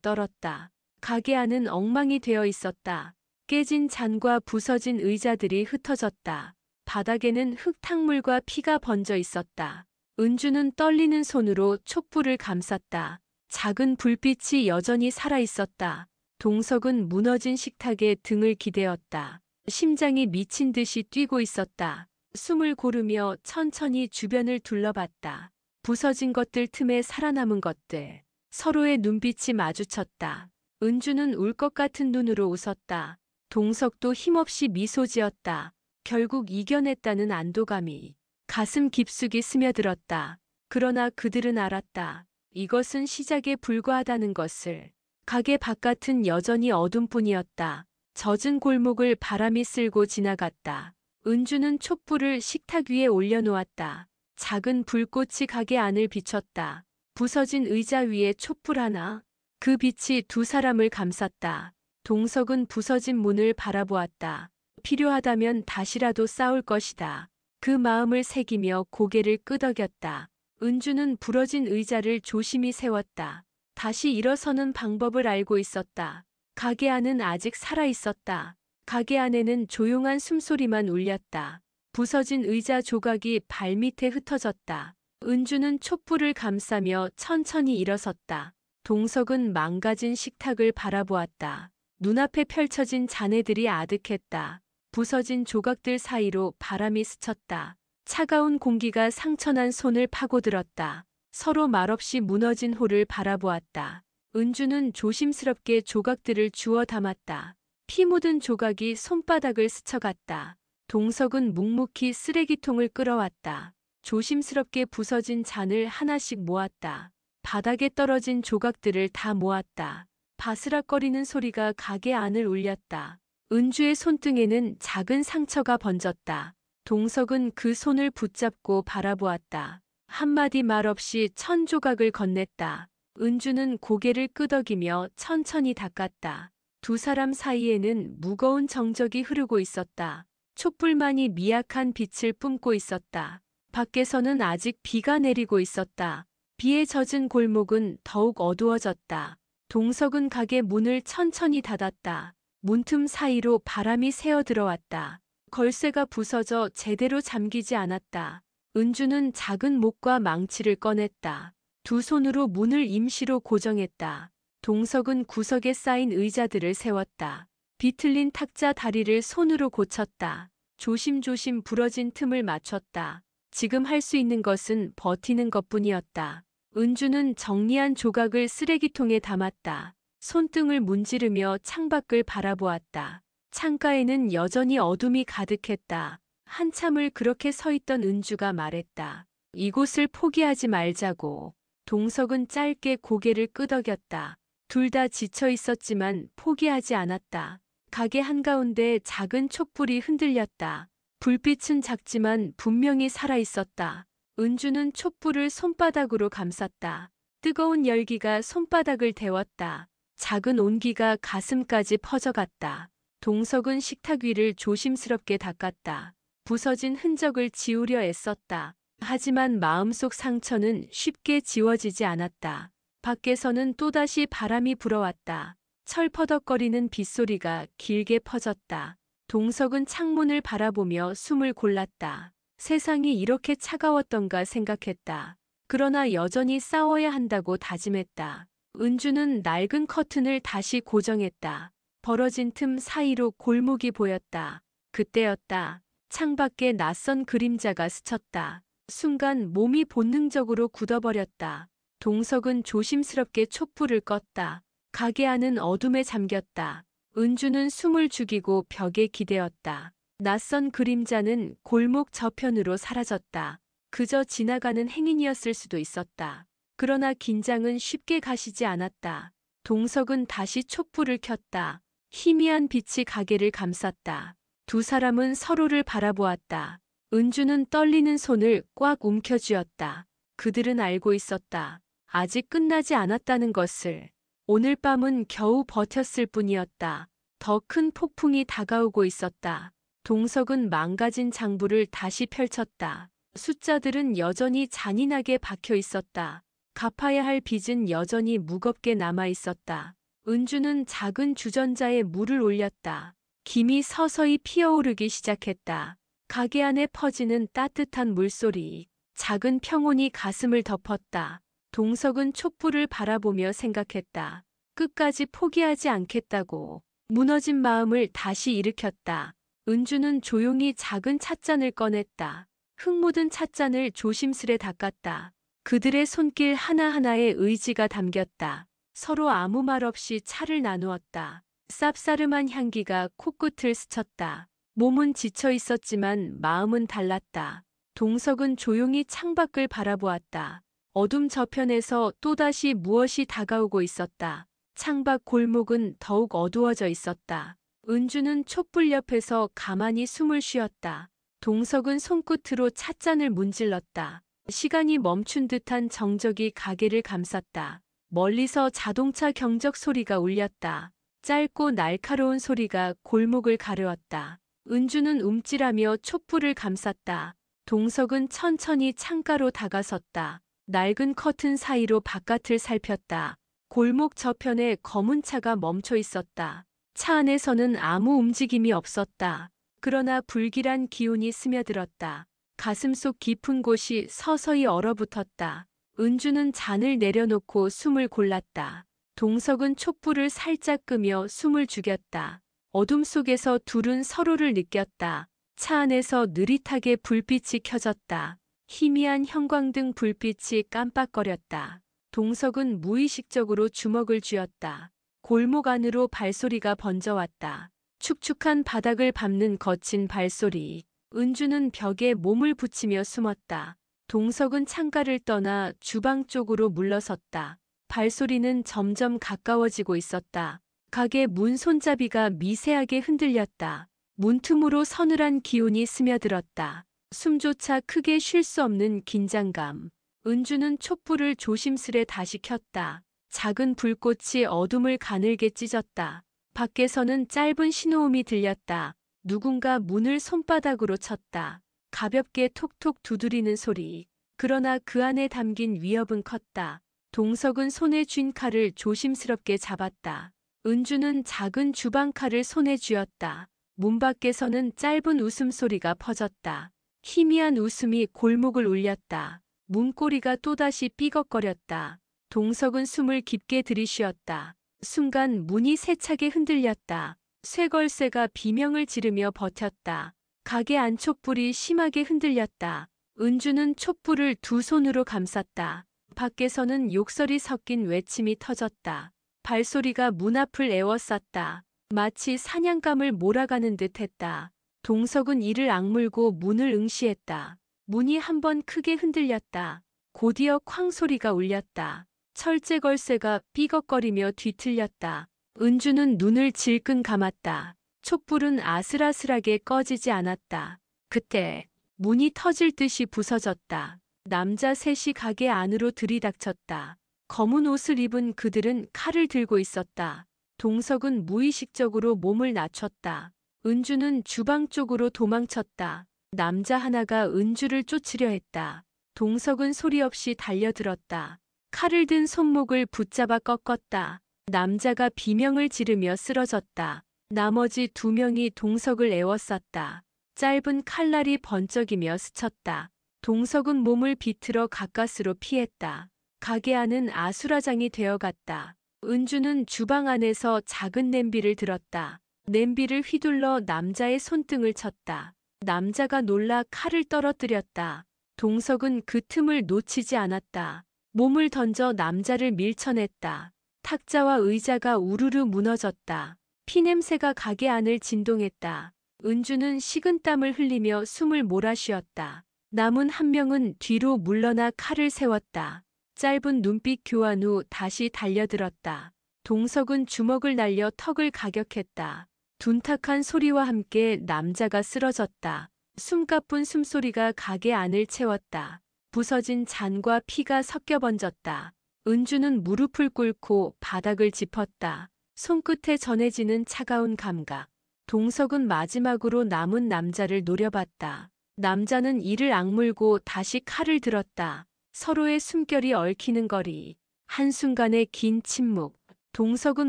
떨었다. 가게 안은 엉망이 되어 있었다. 깨진 잔과 부서진 의자들이 흩어졌다. 바닥에는 흙탕물과 피가 번져 있었다. 은주는 떨리는 손으로 촛불을 감쌌다. 작은 불빛이 여전히 살아 있었다. 동석은 무너진 식탁에 등을 기대었다. 심장이 미친 듯이 뛰고 있었다. 숨을 고르며 천천히 주변을 둘러봤다. 부서진 것들 틈에 살아남은 것들. 서로의 눈빛이 마주쳤다. 은주는 울 것 같은 눈으로 웃었다. 동석도 힘없이 미소 지었다. 결국 이겨냈다는 안도감이 가슴 깊숙이 스며들었다. 그러나 그들은 알았다. 이것은 시작에 불과하다는 것을. 가게 바깥은 여전히 어둠뿐이었다. 젖은 골목을 바람이 쓸고 지나갔다. 은주는 촛불을 식탁 위에 올려놓았다. 작은 불꽃이 가게 안을 비췄다. 부서진 의자 위에 촛불 하나. 그 빛이 두 사람을 감쌌다. 동석은 부서진 문을 바라보았다. 필요하다면 다시라도 싸울 것이다. 그 마음을 새기며 고개를 끄덕였다. 은주는 부러진 의자를 조심히 세웠다. 다시 일어서는 방법을 알고 있었다. 가게 안은 아직 살아 있었다. 가게 안에는 조용한 숨소리만 울렸다. 부서진 의자 조각이 발밑에 흩어졌다. 은주는 촛불을 감싸며 천천히 일어섰다. 동석은 망가진 식탁을 바라보았다. 눈앞에 펼쳐진 잔해들이 아득했다. 부서진 조각들 사이로 바람이 스쳤다. 차가운 공기가 상처난 손을 파고들었다. 서로 말없이 무너진 홀을 바라보았다. 은주는 조심스럽게 조각들을 주워 담았다. 피 묻은 조각이 손바닥을 스쳐갔다. 동석은 묵묵히 쓰레기통을 끌어왔다. 조심스럽게 부서진 잔을 하나씩 모았다. 바닥에 떨어진 조각들을 다 모았다. 바스락거리는 소리가 가게 안을 울렸다. 은주의 손등에는 작은 상처가 번졌다. 동석은 그 손을 붙잡고 바라보았다. 한마디 말 없이 천 조각을 건넸다. 은주는 고개를 끄덕이며 천천히 닦았다. 두 사람 사이에는 무거운 정적이 흐르고 있었다. 촛불만이 미약한 빛을 뿜고 있었다. 밖에서는 아직 비가 내리고 있었다. 비에 젖은 골목은 더욱 어두워졌다. 동석은 가게 문을 천천히 닫았다. 문틈 사이로 바람이 새어 들어왔다. 걸쇠가 부서져 제대로 잠기지 않았다. 은주는 작은 목과 망치를 꺼냈다. 두 손으로 문을 임시로 고정했다. 동석은 구석에 쌓인 의자들을 세웠다. 비틀린 탁자 다리를 손으로 고쳤다. 조심조심 부러진 틈을 맞췄다. 지금 할 수 있는 것은 버티는 것뿐이었다. 은주는 정리한 조각을 쓰레기통에 담았다. 손등을 문지르며 창밖을 바라보았다. 창가에는 여전히 어둠이 가득했다. 한참을 그렇게 서 있던 은주가 말했다. 이곳을 포기하지 말자고. 동석은 짧게 고개를 끄덕였다. 둘 다 지쳐 있었지만 포기하지 않았다. 가게 한가운데 작은 촛불이 흔들렸다. 불빛은 작지만 분명히 살아 있었다. 은주는 촛불을 손바닥으로 감쌌다. 뜨거운 열기가 손바닥을 데웠다. 작은 온기가 가슴까지 퍼져갔다. 동석은 식탁 위를 조심스럽게 닦았다. 부서진 흔적을 지우려 애썼다. 하지만 마음속 상처는 쉽게 지워지지 않았다. 밖에서는 또다시 바람이 불어왔다. 철퍼덕거리는 빗소리가 길게 퍼졌다. 동석은 창문을 바라보며 숨을 골랐다. 세상이 이렇게 차가웠던가 생각했다. 그러나 여전히 싸워야 한다고 다짐했다. 은주는 낡은 커튼을 다시 고정했다. 벌어진 틈 사이로 골목이 보였다. 그때였다. 창밖에 낯선 그림자가 스쳤다. 순간 몸이 본능적으로 굳어버렸다. 동석은 조심스럽게 촛불을 껐다. 가게 안은 어둠에 잠겼다. 은주는 숨을 죽이고 벽에 기대었다. 낯선 그림자는 골목 저편으로 사라졌다. 그저 지나가는 행인이었을 수도 있었다. 그러나 긴장은 쉽게 가시지 않았다. 동석은 다시 촛불을 켰다. 희미한 빛이 가게를 감쌌다. 두 사람은 서로를 바라보았다. 은주는 떨리는 손을 꽉 움켜쥐었다. 그들은 알고 있었다. 아직 끝나지 않았다는 것을. 오늘 밤은 겨우 버텼을 뿐이었다. 더 큰 폭풍이 다가오고 있었다. 동석은 망가진 장부를 다시 펼쳤다. 숫자들은 여전히 잔인하게 박혀 있었다. 갚아야 할 빚은 여전히 무겁게 남아 있었다. 은주는 작은 주전자에 물을 올렸다. 김이 서서히 피어오르기 시작했다. 가게 안에 퍼지는 따뜻한 물소리, 작은 평온이 가슴을 덮었다. 동석은 촛불을 바라보며 생각했다. 끝까지 포기하지 않겠다고. 무너진 마음을 다시 일으켰다. 은주는 조용히 작은 찻잔을 꺼냈다. 흙 묻은 찻잔을 조심스레 닦았다. 그들의 손길 하나하나에 의지가 담겼다. 서로 아무 말 없이 차를 나누었다. 쌉싸름한 향기가 코끝을 스쳤다. 몸은 지쳐 있었지만 마음은 달랐다. 동석은 조용히 창밖을 바라보았다. 어둠 저편에서 또다시 무엇이 다가오고 있었다. 창밖 골목은 더욱 어두워져 있었다. 은주는 촛불 옆에서 가만히 숨을 쉬었다. 동석은 손끝으로 찻잔을 문질렀다. 시간이 멈춘 듯한 정적이 가게를 감쌌다. 멀리서 자동차 경적 소리가 울렸다. 짧고 날카로운 소리가 골목을 가르었다. 은주는 움찔하며 촛불을 감쌌다. 동석은 천천히 창가로 다가섰다. 낡은 커튼 사이로 바깥을 살폈다. 골목 저편에 검은 차가 멈춰 있었다. 차 안에서는 아무 움직임이 없었다. 그러나 불길한 기운이 스며들었다. 가슴속 깊은 곳이 서서히 얼어붙었다. 은주는 잔을 내려놓고 숨을 골랐다. 동석은 촛불을 살짝 끄며 숨을 죽였다. 어둠 속에서 둘은 서로를 느꼈다. 차 안에서 느릿하게 불빛이 켜졌다. 희미한 형광등 불빛이 깜빡거렸다. 동석은 무의식적으로 주먹을 쥐었다. 골목 안으로 발소리가 번져왔다. 축축한 바닥을 밟는 거친 발소리. 은주는 벽에 몸을 붙이며 숨었다. 동석은 창가를 떠나 주방 쪽으로 물러섰다. 발소리는 점점 가까워지고 있었다. 가게 문 손잡이가 미세하게 흔들렸다. 문틈으로 서늘한 기운이 스며들었다. 숨조차 크게 쉴 수 없는 긴장감. 은주는 촛불을 조심스레 다시 켰다. 작은 불꽃이 어둠을 가늘게 찢었다. 밖에서는 짧은 신호음이 들렸다. 누군가 문을 손바닥으로 쳤다. 가볍게 톡톡 두드리는 소리. 그러나 그 안에 담긴 위협은 컸다. 동석은 손에 쥔 칼을 조심스럽게 잡았다. 은주는 작은 주방칼을 손에 쥐었다. 문 밖에서는 짧은 웃음소리가 퍼졌다. 희미한 웃음이 골목을 울렸다. 문고리가 또다시 삐걱거렸다. 동석은 숨을 깊게 들이쉬었다. 순간 문이 세차게 흔들렸다. 쇠걸쇠가 비명을 지르며 버텼다. 가게 안 촛불이 심하게 흔들렸다. 은주는 촛불을 두 손으로 감쌌다. 밖에서는 욕설이 섞인 외침이 터졌다. 발소리가 문 앞을 에워쌌다. 마치 사냥감을 몰아가는 듯했다. 동석은 이를 악물고 문을 응시했다. 문이 한번 크게 흔들렸다. 곧이어 쾅 소리가 울렸다. 철제 걸쇠가 삐걱거리며 뒤틀렸다. 은주는 눈을 질끈 감았다. 촛불은 아슬아슬하게 꺼지지 않았다. 그때 문이 터질 듯이 부서졌다. 남자 셋이 가게 안으로 들이닥쳤다. 검은 옷을 입은 그들은 칼을 들고 있었다. 동석은 무의식적으로 몸을 낮췄다. 은주는 주방 쪽으로 도망쳤다. 남자 하나가 은주를 쫓으려 했다. 동석은 소리 없이 달려들었다. 칼을 든 손목을 붙잡아 꺾었다. 남자가 비명을 지르며 쓰러졌다. 나머지 두 명이 동석을 에워쌌다. 짧은 칼날이 번쩍이며 스쳤다. 동석은 몸을 비틀어 가까스로 피했다. 가게 안은 아수라장이 되어갔다. 은주는 주방 안에서 작은 냄비를 들었다. 냄비를 휘둘러 남자의 손등을 쳤다. 남자가 놀라 칼을 떨어뜨렸다. 동석은 그 틈을 놓치지 않았다. 몸을 던져 남자를 밀쳐냈다. 탁자와 의자가 우르르 무너졌다. 피냄새가 가게 안을 진동했다. 은주는 식은땀을 흘리며 숨을 몰아쉬었다. 남은 한 명은 뒤로 물러나 칼을 세웠다. 짧은 눈빛 교환 후 다시 달려들었다. 동석은 주먹을 날려 턱을 가격했다. 둔탁한 소리와 함께 남자가 쓰러졌다. 숨가쁜 숨소리가 가게 안을 채웠다. 부서진 잔과 피가 섞여 번졌다. 은주는 무릎을 꿇고 바닥을 짚었다. 손끝에 전해지는 차가운 감각. 동석은 마지막으로 남은 남자를 노려봤다. 남자는 이를 악물고 다시 칼을 들었다. 서로의 숨결이 얽히는 거리. 한순간의 긴 침묵. 동석은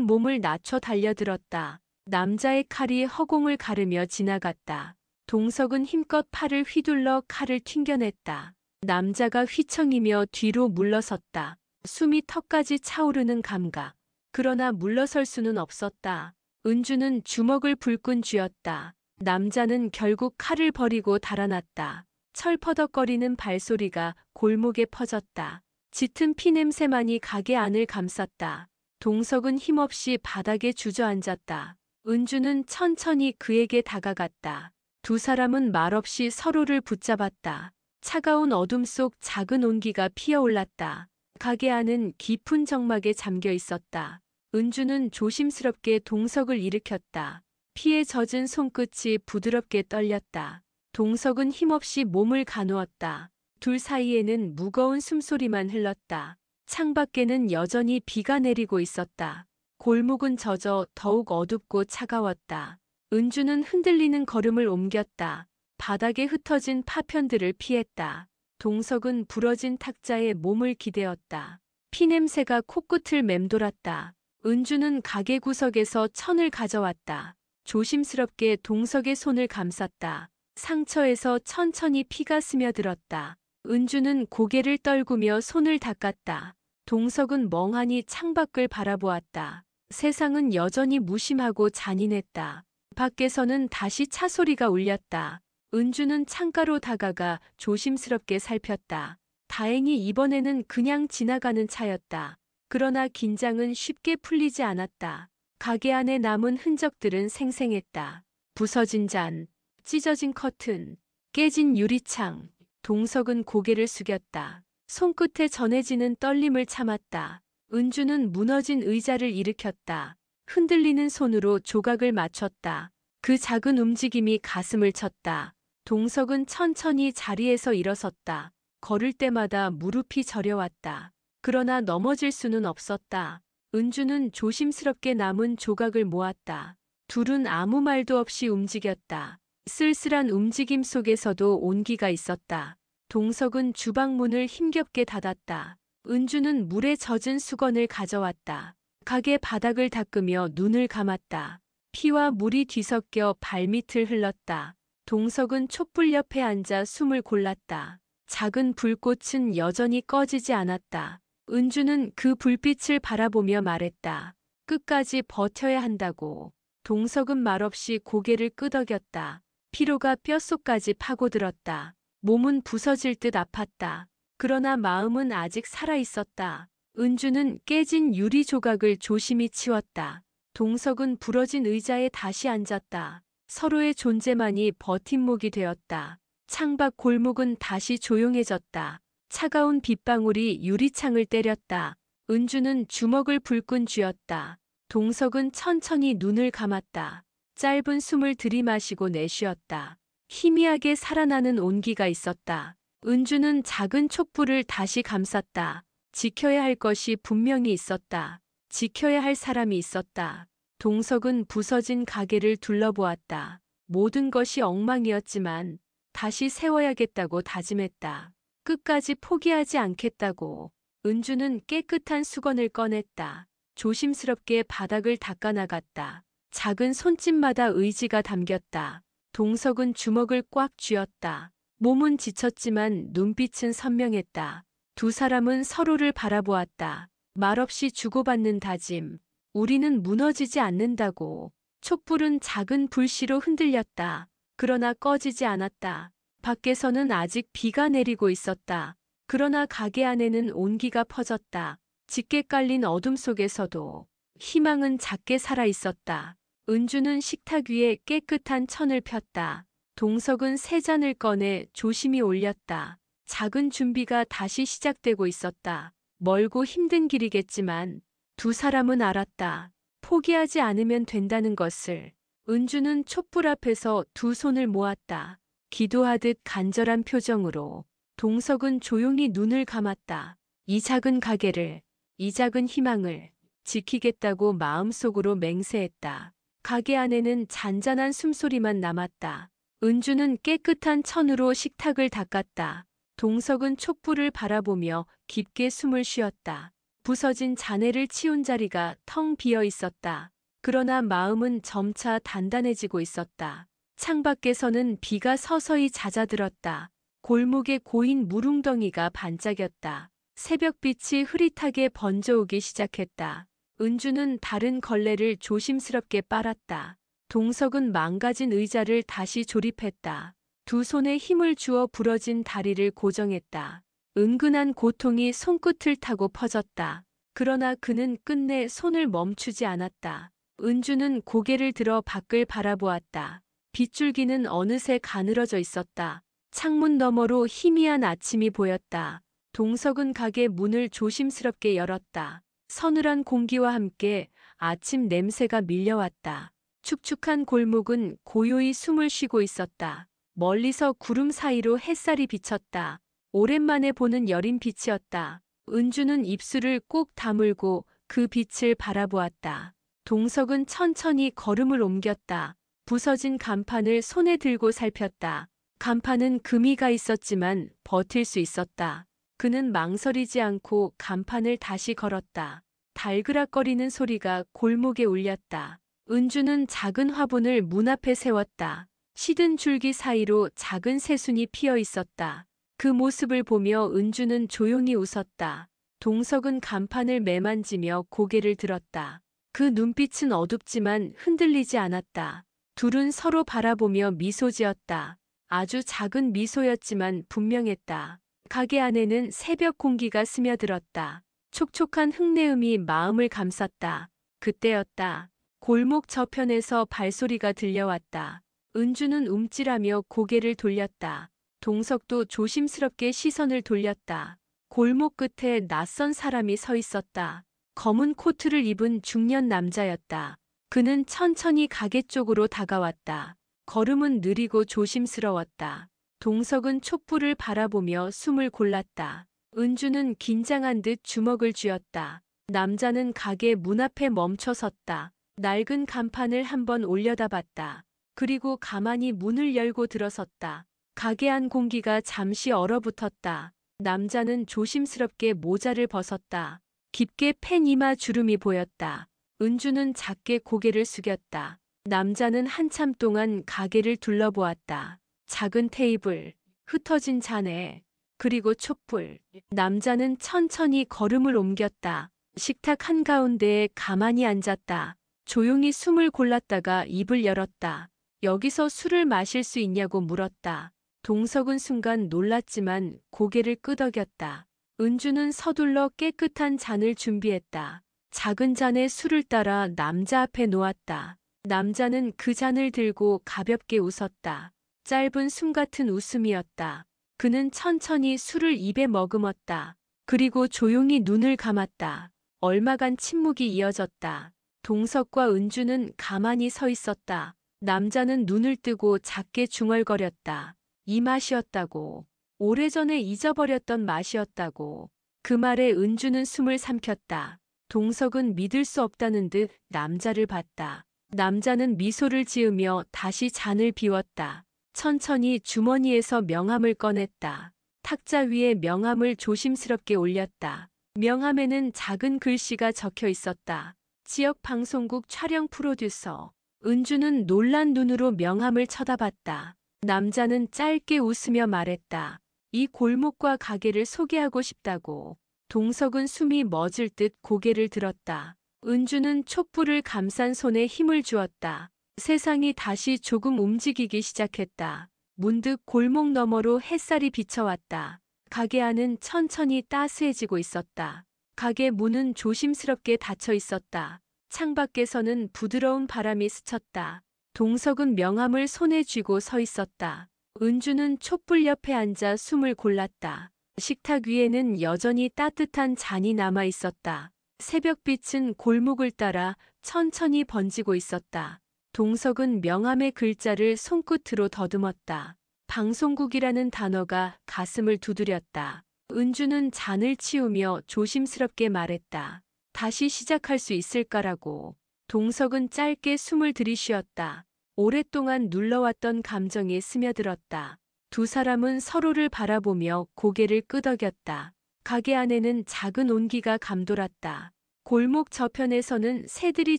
몸을 낮춰 달려들었다. 남자의 칼이 허공을 가르며 지나갔다. 동석은 힘껏 팔을 휘둘러 칼을 튕겨냈다. 남자가 휘청이며 뒤로 물러섰다. 숨이 턱까지 차오르는 감각. 그러나 물러설 수는 없었다. 은주는 주먹을 불끈 쥐었다. 남자는 결국 칼을 버리고 달아났다. 철퍼덕거리는 발소리가 골목에 퍼졌다. 짙은 피냄새만이 가게 안을 감쌌다. 동석은 힘없이 바닥에 주저앉았다. 은주는 천천히 그에게 다가갔다. 두 사람은 말없이 서로를 붙잡았다. 차가운 어둠 속 작은 온기가 피어올랐다. 가게 안은 깊은 정막에 잠겨 있었다. 은주는 조심스럽게 동석을 일으켰다. 피에 젖은 손끝이 부드럽게 떨렸다. 동석은 힘없이 몸을 가누었다. 둘 사이에는 무거운 숨소리만 흘렀다. 창밖에는 여전히 비가 내리고 있었다. 골목은 젖어 더욱 어둡고 차가웠다. 은주는 흔들리는 걸음을 옮겼다. 바닥에 흩어진 파편들을 피했다. 동석은 부러진 탁자에 몸을 기대었다. 피냄새가 코끝을 맴돌았다. 은주는 가게 구석에서 천을 가져왔다. 조심스럽게 동석의 손을 감쌌다. 상처에서 천천히 피가 스며들었다. 은주는 고개를 떨구며 손을 닦았다. 동석은 멍하니 창밖을 바라보았다. 세상은 여전히 무심하고 잔인했다. 밖에서는 다시 차 소리가 울렸다. 은주는 창가로 다가가 조심스럽게 살폈다. 다행히 이번에는 그냥 지나가는 차였다. 그러나 긴장은 쉽게 풀리지 않았다. 가게 안에 남은 흔적들은 생생했다. 부서진 잔, 찢어진 커튼, 깨진 유리창. 동석은 고개를 숙였다. 손끝에 전해지는 떨림을 참았다. 은주는 무너진 의자를 일으켰다. 흔들리는 손으로 조각을 맞췄다. 그 작은 움직임이 가슴을 쳤다. 동석은 천천히 자리에서 일어섰다. 걸을 때마다 무릎이 저려왔다. 그러나 넘어질 수는 없었다. 은주는 조심스럽게 남은 조각을 모았다. 둘은 아무 말도 없이 움직였다. 쓸쓸한 움직임 속에서도 온기가 있었다. 동석은 주방 문을 힘겹게 닫았다. 은주는 물에 젖은 수건을 가져왔다. 가게 바닥을 닦으며 눈을 감았다. 피와 물이 뒤섞여 발밑을 흘렀다. 동석은 촛불 옆에 앉아 숨을 골랐다. 작은 불꽃은 여전히 꺼지지 않았다. 은주는 그 불빛을 바라보며 말했다. 끝까지 버텨야 한다고. 동석은 말없이 고개를 끄덕였다. 피로가 뼛속까지 파고들었다. 몸은 부서질 듯 아팠다. 그러나 마음은 아직 살아있었다. 은주는 깨진 유리 조각을 조심히 치웠다. 동석은 부러진 의자에 다시 앉았다. 서로의 존재만이 버팀목이 되었다. 창밖 골목은 다시 조용해졌다. 차가운 빗방울이 유리창을 때렸다. 은주는 주먹을 불끈 쥐었다. 동석은 천천히 눈을 감았다. 짧은 숨을 들이마시고 내쉬었다. 희미하게 살아나는 온기가 있었다. 은주는 작은 촛불을 다시 감쌌다. 지켜야 할 것이 분명히 있었다. 지켜야 할 사람이 있었다. 동석은 부서진 가게를 둘러보았다. 모든 것이 엉망이었지만 다시 세워야겠다고 다짐했다. 끝까지 포기하지 않겠다고. 은주는 깨끗한 수건을 꺼냈다. 조심스럽게 바닥을 닦아나갔다. 작은 손짓마다 의지가 담겼다. 동석은 주먹을 꽉 쥐었다. 몸은 지쳤지만 눈빛은 선명했다. 두 사람은 서로를 바라보았다. 말없이 주고받는 다짐. 우리는 무너지지 않는다고. 촛불은 작은 불씨로 흔들렸다. 그러나 꺼지지 않았다. 밖에서는 아직 비가 내리고 있었다. 그러나 가게 안에는 온기가 퍼졌다. 짙게 깔린 어둠 속에서도 희망은 작게 살아 있었다. 은주는 식탁 위에 깨끗한 천을 폈다. 동석은 세 잔을 꺼내 조심히 올렸다. 작은 준비가 다시 시작되고 있었다. 멀고 힘든 길이겠지만 두 사람은 알았다. 포기하지 않으면 된다는 것을. 은주는 촛불 앞에서 두 손을 모았다. 기도하듯 간절한 표정으로. 동석은 조용히 눈을 감았다. 이 작은 가게를 이 작은 희망을 지키겠다고 마음속으로 맹세했다. 가게 안에는 잔잔한 숨소리만 남았다. 은주는 깨끗한 천으로 식탁을 닦았다. 동석은 촛불을 바라보며 깊게 숨을 쉬었다. 부서진 잔해를 치운 자리가 텅 비어 있었다. 그러나 마음은 점차 단단해지고 있었다. 창밖에서는 비가 서서히 잦아들었다. 골목에 고인 물웅덩이가 반짝였다. 새벽빛이 흐릿하게 번져오기 시작했다. 은주는 다른 걸레를 조심스럽게 빨았다. 동석은 망가진 의자를 다시 조립했다. 두 손에 힘을 주어 부러진 다리를 고정했다. 은근한 고통이 손끝을 타고 퍼졌다. 그러나 그는 끝내 손을 멈추지 않았다. 은주는 고개를 들어 밖을 바라보았다. 빗줄기는 어느새 가늘어져 있었다. 창문 너머로 희미한 아침이 보였다. 동석은 가게 문을 조심스럽게 열었다. 서늘한 공기와 함께 아침 냄새가 밀려왔다. 축축한 골목은 고요히 숨을 쉬고 있었다. 멀리서 구름 사이로 햇살이 비쳤다. 오랜만에 보는 여린 빛이었다. 은주는 입술을 꼭 다물고 그 빛을 바라보았다. 동석은 천천히 걸음을 옮겼다. 부서진 간판을 손에 들고 살폈다. 간판은 금이가 있었지만 버틸 수 있었다. 그는 망설이지 않고 간판을 다시 걸었다. 달그락거리는 소리가 골목에 울렸다. 은주는 작은 화분을 문 앞에 세웠다. 시든 줄기 사이로 작은 새순이 피어 있었다. 그 모습을 보며 은주는 조용히 웃었다. 동석은 간판을 매만지며 고개를 들었다. 그 눈빛은 어둡지만 흔들리지 않았다. 둘은 서로 바라보며 미소 지었다. 아주 작은 미소였지만 분명했다. 가게 안에는 새벽 공기가 스며들었다. 촉촉한 흙내음이 마음을 감쌌다. 그때였다. 골목 저편에서 발소리가 들려왔다. 은주는 움찔하며 고개를 돌렸다. 동석도 조심스럽게 시선을 돌렸다. 골목 끝에 낯선 사람이 서 있었다. 검은 코트를 입은 중년 남자였다. 그는 천천히 가게 쪽으로 다가왔다. 걸음은 느리고 조심스러웠다. 동석은 촛불을 바라보며 숨을 골랐다. 은주는 긴장한 듯 주먹을 쥐었다. 남자는 가게 문 앞에 멈춰 섰다. 낡은 간판을 한번 올려다봤다. 그리고 가만히 문을 열고 들어섰다. 가게 안 공기가 잠시 얼어붙었다. 남자는 조심스럽게 모자를 벗었다. 깊게 팬 이마 주름이 보였다. 은주는 작게 고개를 숙였다. 남자는 한참 동안 가게를 둘러보았다. 작은 테이블, 흩어진 잔해, 그리고 촛불. 남자는 천천히 걸음을 옮겼다. 식탁 한가운데에 가만히 앉았다. 조용히 숨을 골랐다가 입을 열었다. 여기서 술을 마실 수 있냐고 물었다. 동석은 순간 놀랐지만 고개를 끄덕였다. 은주는 서둘러 깨끗한 잔을 준비했다. 작은 잔에 술을 따라 남자 앞에 놓았다. 남자는 그 잔을 들고 가볍게 웃었다. 짧은 숨 같은 웃음이었다. 그는 천천히 술을 입에 머금었다. 그리고 조용히 눈을 감았다. 얼마간 침묵이 이어졌다. 동석과 은주는 가만히 서 있었다. 남자는 눈을 뜨고 작게 중얼거렸다. 이 맛이었다고. 오래전에 잊어버렸던 맛이었다고. 그 말에 은주는 숨을 삼켰다. 동석은 믿을 수 없다는 듯 남자를 봤다. 남자는 미소를 지으며 다시 잔을 비웠다. 천천히 주머니에서 명함을 꺼냈다. 탁자 위에 명함을 조심스럽게 올렸다. 명함에는 작은 글씨가 적혀 있었다. 지역 방송국 촬영 프로듀서. 은주는 놀란 눈으로 명함을 쳐다봤다. 남자는 짧게 웃으며 말했다. 이 골목과 가게를 소개하고 싶다고. 동석은 숨이 멎을 듯 고개를 들었다. 은주는 촛불을 감싼 손에 힘을 주었다. 세상이 다시 조금 움직이기 시작했다. 문득 골목 너머로 햇살이 비쳐왔다. 가게 안은 천천히 따스해지고 있었다. 가게 문은 조심스럽게 닫혀 있었다. 창밖에서는 부드러운 바람이 스쳤다. 동석은 명함을 손에 쥐고 서 있었다. 은주는 촛불 옆에 앉아 숨을 골랐다. 식탁 위에는 여전히 따뜻한 잔이 남아 있었다. 새벽빛은 골목을 따라 천천히 번지고 있었다. 동석은 명함의 글자를 손끝으로 더듬었다. 방송국이라는 단어가 가슴을 두드렸다. 은주는 잔을 치우며 조심스럽게 말했다. 다시 시작할 수 있을까라고. 동석은 짧게 숨을 들이쉬었다. 오랫동안 눌러왔던 감정이 스며들었다. 두 사람은 서로를 바라보며 고개를 끄덕였다. 가게 안에는 작은 온기가 감돌았다. 골목 저편에서는 새들이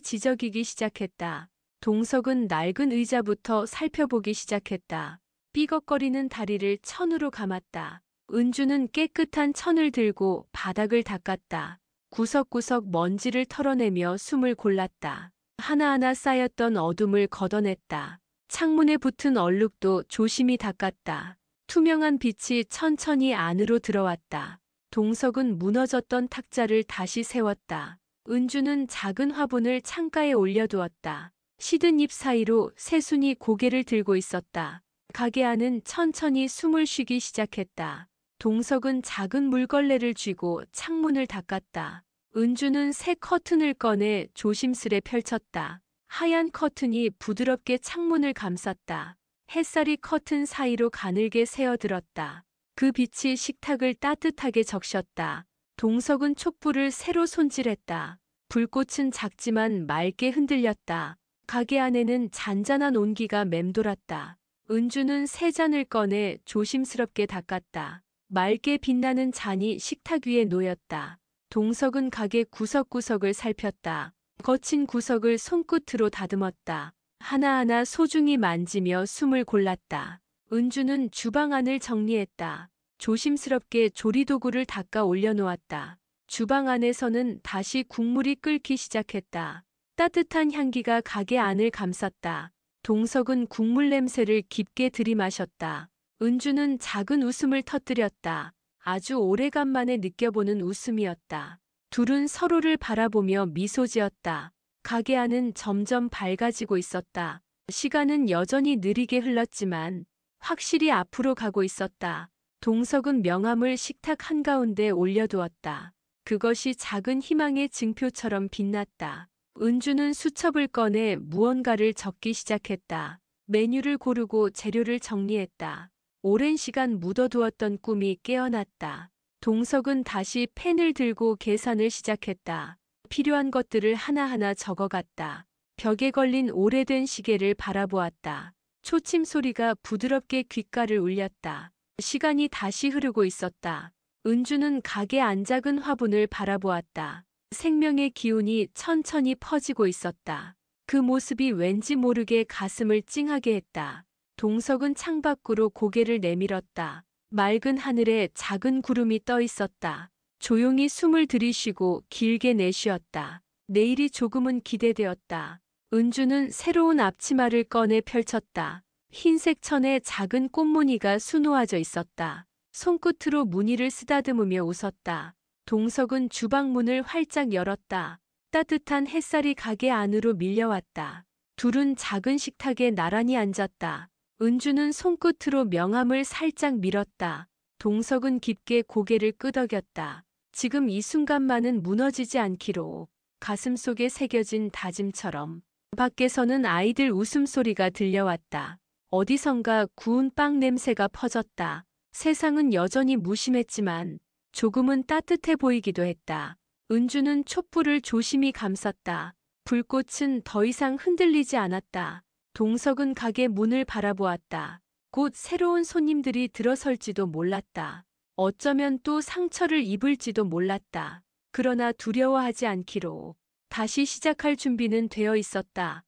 지저귀기 시작했다. 동석은 낡은 의자부터 살펴보기 시작했다. 삐걱거리는 다리를 천으로 감았다. 은주는 깨끗한 천을 들고 바닥을 닦았다. 구석구석 먼지를 털어내며 숨을 골랐다. 하나하나 쌓였던 어둠을 걷어냈다. 창문에 붙은 얼룩도 조심히 닦았다. 투명한 빛이 천천히 안으로 들어왔다. 동석은 무너졌던 탁자를 다시 세웠다. 은주는 작은 화분을 창가에 올려두었다. 시든 잎 사이로 새순이 고개를 들고 있었다. 가게 안은 천천히 숨을 쉬기 시작했다. 동석은 작은 물걸레를 쥐고 창문을 닦았다. 은주는 새 커튼을 꺼내 조심스레 펼쳤다. 하얀 커튼이 부드럽게 창문을 감쌌다. 햇살이 커튼 사이로 가늘게 새어들었다. 그 빛이 식탁을 따뜻하게 적셨다. 동석은 촛불을 새로 손질했다. 불꽃은 작지만 맑게 흔들렸다. 가게 안에는 잔잔한 온기가 맴돌았다. 은주는 새 잔을 꺼내 조심스럽게 닦았다. 맑게 빛나는 잔이 식탁 위에 놓였다. 동석은 가게 구석구석을 살폈다. 거친 구석을 손끝으로 다듬었다. 하나하나 소중히 만지며 숨을 골랐다. 은주는 주방 안을 정리했다. 조심스럽게 조리도구를 닦아 올려놓았다. 주방 안에서는 다시 국물이 끓기 시작했다. 따뜻한 향기가 가게 안을 감쌌다. 동석은 국물 냄새를 깊게 들이마셨다. 은주는 작은 웃음을 터뜨렸다. 아주 오래간만에 느껴보는 웃음이었다. 둘은 서로를 바라보며 미소 지었다. 가게 안은 점점 밝아지고 있었다. 시간은 여전히 느리게 흘렀지만 확실히 앞으로 가고 있었다. 동석은 명함을 식탁 한가운데 올려두었다. 그것이 작은 희망의 증표처럼 빛났다. 은주는 수첩을 꺼내 무언가를 적기 시작했다. 메뉴를 고르고 재료를 정리했다. 오랜 시간 묻어두었던 꿈이 깨어났다. 동석은 다시 펜을 들고 계산을 시작했다. 필요한 것들을 하나하나 적어갔다. 벽에 걸린 오래된 시계를 바라보았다. 초침 소리가 부드럽게 귓가를 울렸다. 시간이 다시 흐르고 있었다. 은주는 가게 안작은 화분을 바라보았다. 생명의 기운이 천천히 퍼지고 있었다. 그 모습이 왠지 모르게 가슴을 찡하게 했다. 동석은 창밖으로 고개를 내밀었다. 맑은 하늘에 작은 구름이 떠 있었다. 조용히 숨을 들이쉬고 길게 내쉬었다. 내일이 조금은 기대되었다. 은주는 새로운 앞치마를 꺼내 펼쳤다. 흰색 천에 작은 꽃무늬가 수놓아져 있었다. 손끝으로 무늬를 쓰다듬으며 웃었다. 동석은 주방 문을 활짝 열었다. 따뜻한 햇살이 가게 안으로 밀려왔다. 둘은 작은 식탁에 나란히 앉았다. 은주는 손끝으로 명함을 살짝 밀었다. 동석은 깊게 고개를 끄덕였다. 지금 이 순간만은 무너지지 않기로. 가슴속에 새겨진 다짐처럼. 밖에서는 아이들 웃음소리가 들려왔다. 어디선가 구운 빵 냄새가 퍼졌다. 세상은 여전히 무심했지만 조금은 따뜻해 보이기도 했다. 은주는 촛불을 조심히 감쌌다. 불꽃은 더 이상 흔들리지 않았다. 동석은 가게 문을 바라보았다. 곧 새로운 손님들이 들어설지도 몰랐다. 어쩌면 또 상처를 입을지도 몰랐다. 그러나 두려워하지 않기로. 다시 시작할 준비는 되어 있었다.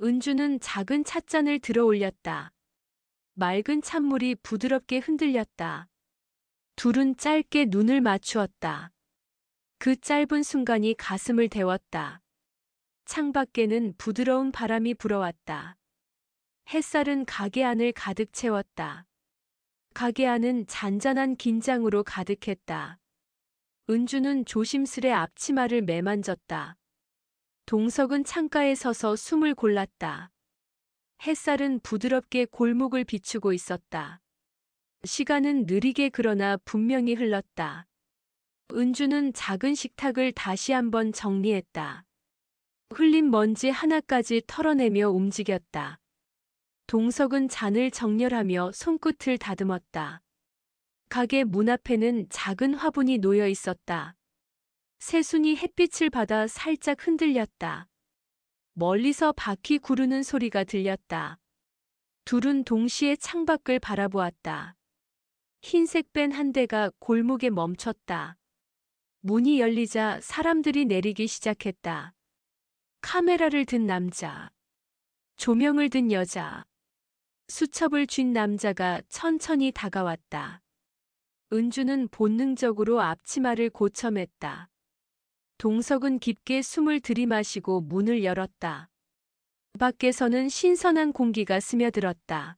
은주는 작은 찻잔을 들어 올렸다. 맑은 찬물이 부드럽게 흔들렸다. 둘은 짧게 눈을 맞추었다. 그 짧은 순간이 가슴을 데웠다. 창밖에는 부드러운 바람이 불어왔다. 햇살은 가게 안을 가득 채웠다. 가게 안은 잔잔한 긴장으로 가득했다. 은주는 조심스레 앞치마를 매만졌다. 동석은 창가에 서서 숨을 골랐다. 햇살은 부드럽게 골목을 비추고 있었다. 시간은 느리게 그러나 분명히 흘렀다. 은주는 작은 식탁을 다시 한번 정리했다. 흘린 먼지 하나까지 털어내며 움직였다. 동석은 잔을 정렬하며 손끝을 다듬었다. 가게 문 앞에는 작은 화분이 놓여 있었다. 새순이 햇빛을 받아 살짝 흔들렸다. 멀리서 바퀴 구르는 소리가 들렸다. 둘은 동시에 창밖을 바라보았다. 흰색 밴 한 대가 골목에 멈췄다. 문이 열리자 사람들이 내리기 시작했다. 카메라를 든 남자, 조명을 든 여자, 수첩을 쥔 남자가 천천히 다가왔다. 은주는 본능적으로 앞치마를 고쳐맸다. 동석은 깊게 숨을 들이마시고 문을 열었다. 밖에서는 신선한 공기가 스며들었다.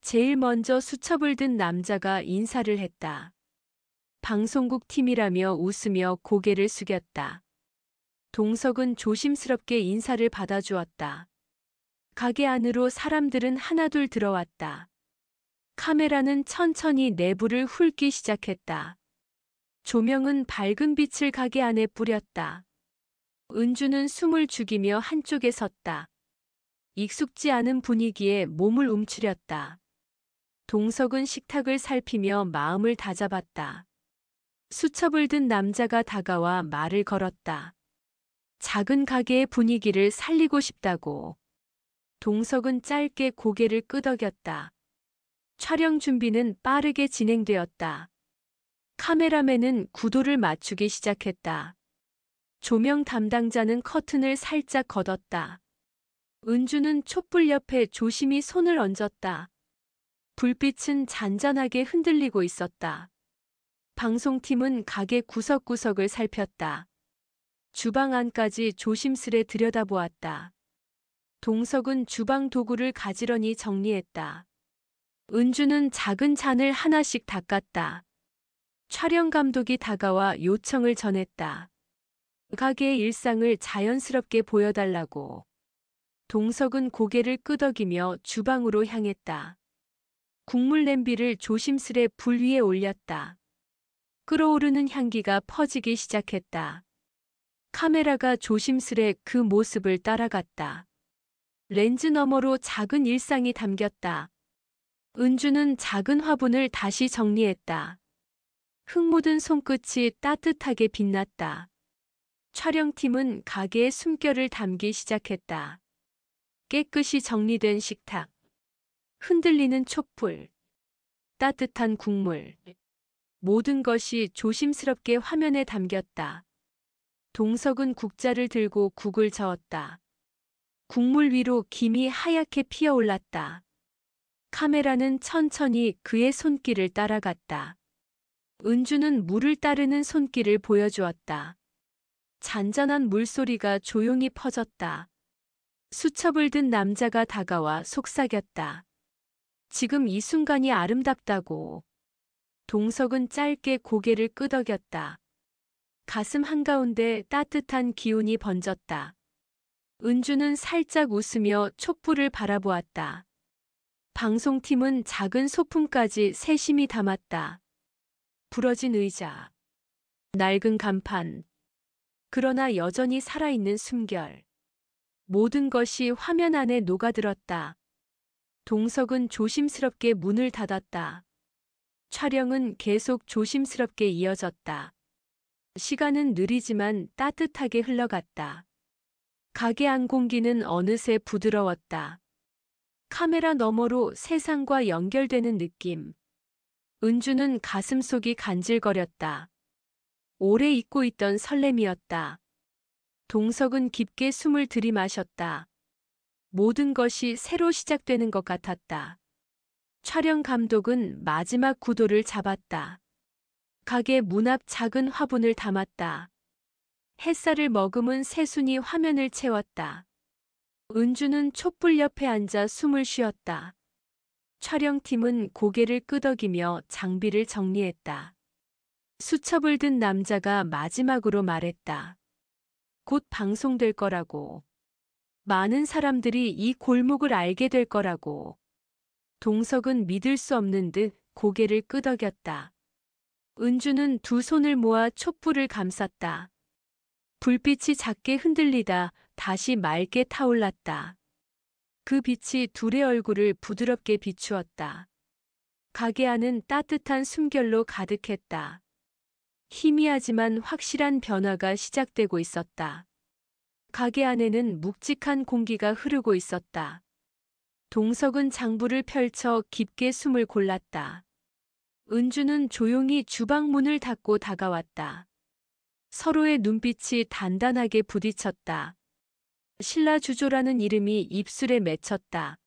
제일 먼저 수첩을 든 남자가 인사를 했다. 방송국 팀이라며 웃으며 고개를 숙였다. 동석은 조심스럽게 인사를 받아주었다. 가게 안으로 사람들은 하나둘 들어왔다. 카메라는 천천히 내부를 훑기 시작했다. 조명은 밝은 빛을 가게 안에 뿌렸다. 은주는 숨을 죽이며 한쪽에 섰다. 익숙지 않은 분위기에 몸을 움츠렸다. 동석은 식탁을 살피며 마음을 다잡았다. 수첩을 든 남자가 다가와 말을 걸었다. 작은 가게의 분위기를 살리고 싶다고. 동석은 짧게 고개를 끄덕였다. 촬영 준비는 빠르게 진행되었다. 카메라맨은 구도를 맞추기 시작했다. 조명 담당자는 커튼을 살짝 걷었다. 은주는 촛불 옆에 조심히 손을 얹었다. 불빛은 잔잔하게 흔들리고 있었다. 방송팀은 가게 구석구석을 살폈다. 주방 안까지 조심스레 들여다보았다. 동석은 주방 도구를 가지런히 정리했다. 은주는 작은 잔을 하나씩 닦았다. 촬영 감독이 다가와 요청을 전했다. 가게의 일상을 자연스럽게 보여달라고. 동석은 고개를 끄덕이며 주방으로 향했다. 국물 냄비를 조심스레 불 위에 올렸다. 끓어오르는 향기가 퍼지기 시작했다. 카메라가 조심스레 그 모습을 따라갔다. 렌즈 너머로 작은 일상이 담겼다. 은주는 작은 화분을 다시 정리했다. 흙 묻은 손끝이 따뜻하게 빛났다. 촬영팀은 가게의 숨결을 담기 시작했다. 깨끗이 정리된 식탁, 흔들리는 촛불, 따뜻한 국물. 모든 것이 조심스럽게 화면에 담겼다. 동석은 국자를 들고 국을 저었다. 국물 위로 김이 하얗게 피어올랐다. 카메라는 천천히 그의 손길을 따라갔다. 은주는 물을 따르는 손길을 보여주었다. 잔잔한 물소리가 조용히 퍼졌다. 수첩을 든 남자가 다가와 속삭였다. 지금 이 순간이 아름답다고. 동석은 짧게 고개를 끄덕였다. 가슴 한가운데 따뜻한 기운이 번졌다. 은주는 살짝 웃으며 촛불을 바라보았다. 방송팀은 작은 소품까지 세심히 담았다. 부러진 의자, 낡은 간판, 그러나 여전히 살아있는 숨결. 모든 것이 화면 안에 녹아들었다. 동석은 조심스럽게 문을 닫았다. 촬영은 계속 조심스럽게 이어졌다. 시간은 느리지만 따뜻하게 흘러갔다. 가게 안 공기는 어느새 부드러웠다. 카메라 너머로 세상과 연결되는 느낌. 은주는 가슴속이 간질거렸다. 오래 잊고 있던 설렘이었다. 동석은 깊게 숨을 들이마셨다. 모든 것이 새로 시작되는 것 같았다. 촬영 감독은 마지막 구도를 잡았다. 가게 문 앞 작은 화분을 담았다. 햇살을 머금은 새순이 화면을 채웠다. 은주는 촛불 옆에 앉아 숨을 쉬었다. 촬영팀은 고개를 끄덕이며 장비를 정리했다. 수첩을 든 남자가 마지막으로 말했다. 곧 방송될 거라고. 많은 사람들이 이 골목을 알게 될 거라고. 동석은 믿을 수 없는 듯 고개를 끄덕였다. 은주는 두 손을 모아 촛불을 감쌌다. 불빛이 작게 흔들리다 다시 맑게 타올랐다. 그 빛이 둘의 얼굴을 부드럽게 비추었다. 가게 안은 따뜻한 숨결로 가득했다. 희미하지만 확실한 변화가 시작되고 있었다. 가게 안에는 묵직한 공기가 흐르고 있었다. 동석은 장부를 펼쳐 깊게 숨을 골랐다. 은주는 조용히 주방 문을 닫고 다가왔다. 서로의 눈빛이 단단하게 부딪혔다. 신라주조라는 이름이 입술에 맺혔다.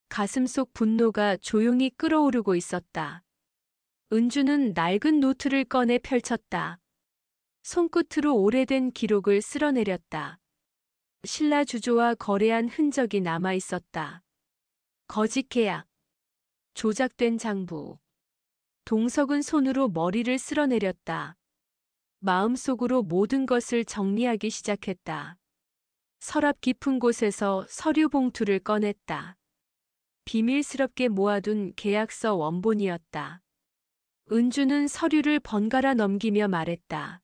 가슴속 분노가 조용히 끓어오르고 있었다. 은주는 낡은 노트를 꺼내 펼쳤다. 손끝으로 오래된 기록을 쓸어내렸다. 신라주조와 거래한 흔적이 남아 있었다. 거짓 계약, 조작된 장부. 동석은 손으로 머리를 쓸어내렸다. 마음속으로 모든 것을 정리하기 시작했다. 서랍 깊은 곳에서 서류 봉투를 꺼냈다. 비밀스럽게 모아둔 계약서 원본이었다. 은주는 서류를 번갈아 넘기며 말했다.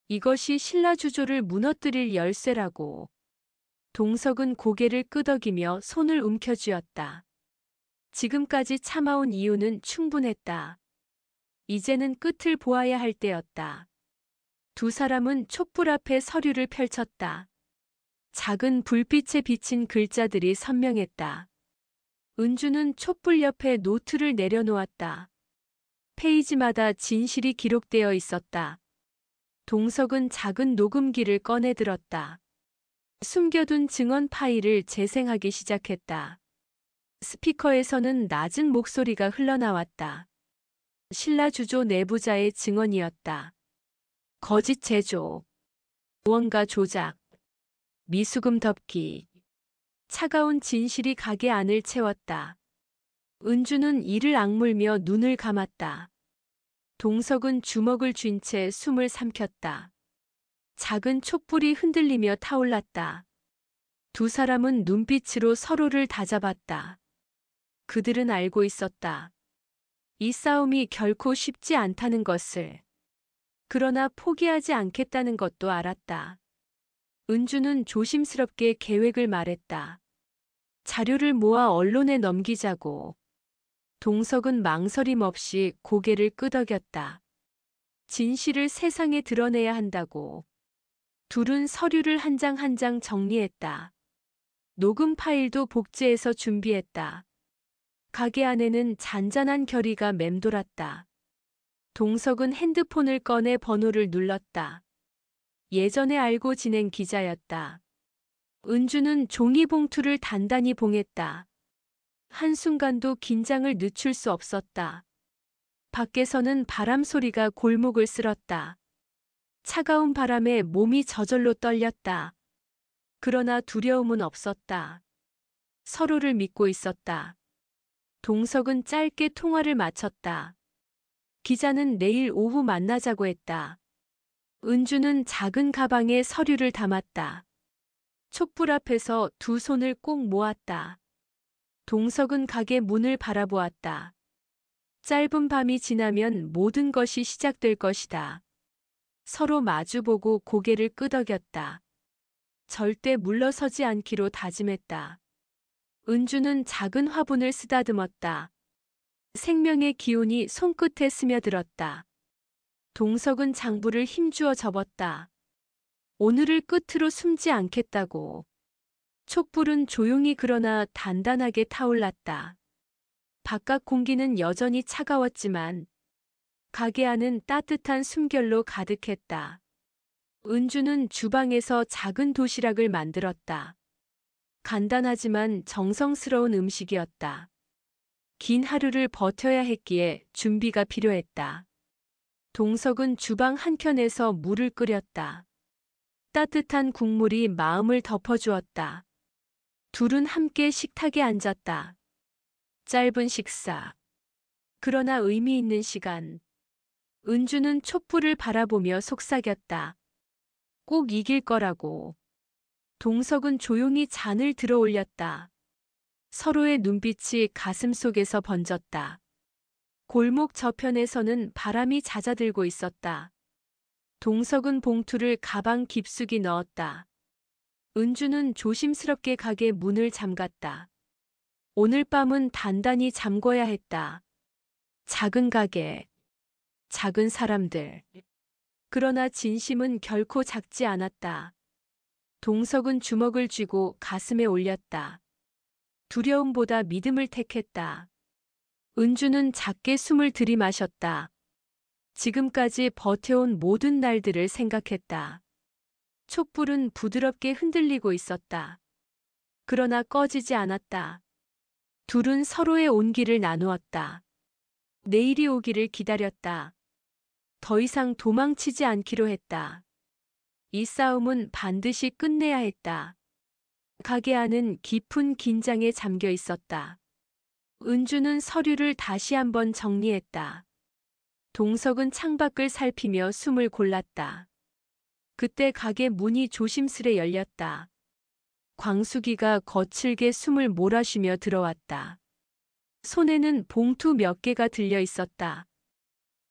이것이 신라주조를 무너뜨릴 열쇠라고. 동석은 고개를 끄덕이며 손을 움켜쥐었다. 지금까지 참아온 이유는 충분했다. 이제는 끝을 보아야 할 때였다. 두 사람은 촛불 앞에 서류를 펼쳤다. 작은 불빛에 비친 글자들이 선명했다. 은주는 촛불 옆에 노트를 내려놓았다. 페이지마다 진실이 기록되어 있었다. 동석은 작은 녹음기를 꺼내 들었다. 숨겨둔 증언 파일을 재생하기 시작했다. 스피커에서는 낮은 목소리가 흘러나왔다. 신라주조 내부자의 증언이었다. 거짓 제조, 무언가 조작, 미수금 덮기. 차가운 진실이 가게 안을 채웠다. 은주는 이를 악물며 눈을 감았다. 동석은 주먹을 쥔 채 숨을 삼켰다. 작은 촛불이 흔들리며 타올랐다. 두 사람은 눈빛으로 서로를 다잡았다. 그들은 알고 있었다. 이 싸움이 결코 쉽지 않다는 것을. 그러나 포기하지 않겠다는 것도 알았다. 은주는 조심스럽게 계획을 말했다. 자료를 모아 언론에 넘기자고. 동석은 망설임 없이 고개를 끄덕였다. 진실을 세상에 드러내야 한다고. 둘은 서류를 한 장 한 장 정리했다. 녹음 파일도 복제해서 준비했다. 가게 안에는 잔잔한 결의가 맴돌았다. 동석은 핸드폰을 꺼내 번호를 눌렀다. 예전에 알고 지낸 기자였다. 은주는 종이봉투를 단단히 봉했다. 한순간도 긴장을 늦출 수 없었다. 밖에서는 바람 소리가 골목을 쓸었다. 차가운 바람에 몸이 저절로 떨렸다. 그러나 두려움은 없었다. 서로를 믿고 있었다. 동석은 짧게 통화를 마쳤다. 기자는 내일 오후 만나자고 했다. 은주는 작은 가방에 서류를 담았다. 촛불 앞에서 두 손을 꼭 모았다. 동석은 가게 문을 바라보았다. 짧은 밤이 지나면 모든 것이 시작될 것이다. 서로 마주보고 고개를 끄덕였다. 절대 물러서지 않기로 다짐했다. 은주는 작은 화분을 쓰다듬었다. 생명의 기운이 손끝에 스며들었다. 동석은 장부를 힘주어 접었다. 오늘을 끝으로 숨지 않겠다고. 촛불은 조용히 그러나 단단하게 타올랐다. 바깥 공기는 여전히 차가웠지만 가게 안은 따뜻한 숨결로 가득했다. 은주는 주방에서 작은 도시락을 만들었다. 간단하지만 정성스러운 음식이었다. 긴 하루를 버텨야 했기에 준비가 필요했다. 동석은 주방 한켠에서 물을 끓였다. 따뜻한 국물이 마음을 덮어주었다. 둘은 함께 식탁에 앉았다. 짧은 식사. 그러나 의미 있는 시간. 은주는 촛불을 바라보며 속삭였다. 꼭 이길 거라고. 동석은 조용히 잔을 들어 올렸다. 서로의 눈빛이 가슴속에서 번졌다. 골목 저편에서는 바람이 잦아들고 있었다. 동석은 봉투를 가방 깊숙이 넣었다. 은주는 조심스럽게 가게 문을 잠갔다. 오늘 밤은 단단히 잠궈야 했다. 작은 가게, 작은 사람들. 그러나 진심은 결코 작지 않았다. 동석은 주먹을 쥐고 가슴에 올렸다. 두려움보다 믿음을 택했다. 은주는 작게 숨을 들이마셨다. 지금까지 버텨온 모든 날들을 생각했다. 촛불은 부드럽게 흔들리고 있었다. 그러나 꺼지지 않았다. 둘은 서로의 온기를 나누었다. 내일이 오기를 기다렸다. 더 이상 도망치지 않기로 했다. 이 싸움은 반드시 끝내야 했다. 가게 안은 깊은 긴장에 잠겨 있었다. 은주는 서류를 다시 한번 정리했다. 동석은 창밖을 살피며 숨을 골랐다. 그때 가게 문이 조심스레 열렸다. 광숙이가 거칠게 숨을 몰아쉬며 들어왔다. 손에는 봉투 몇 개가 들려 있었다.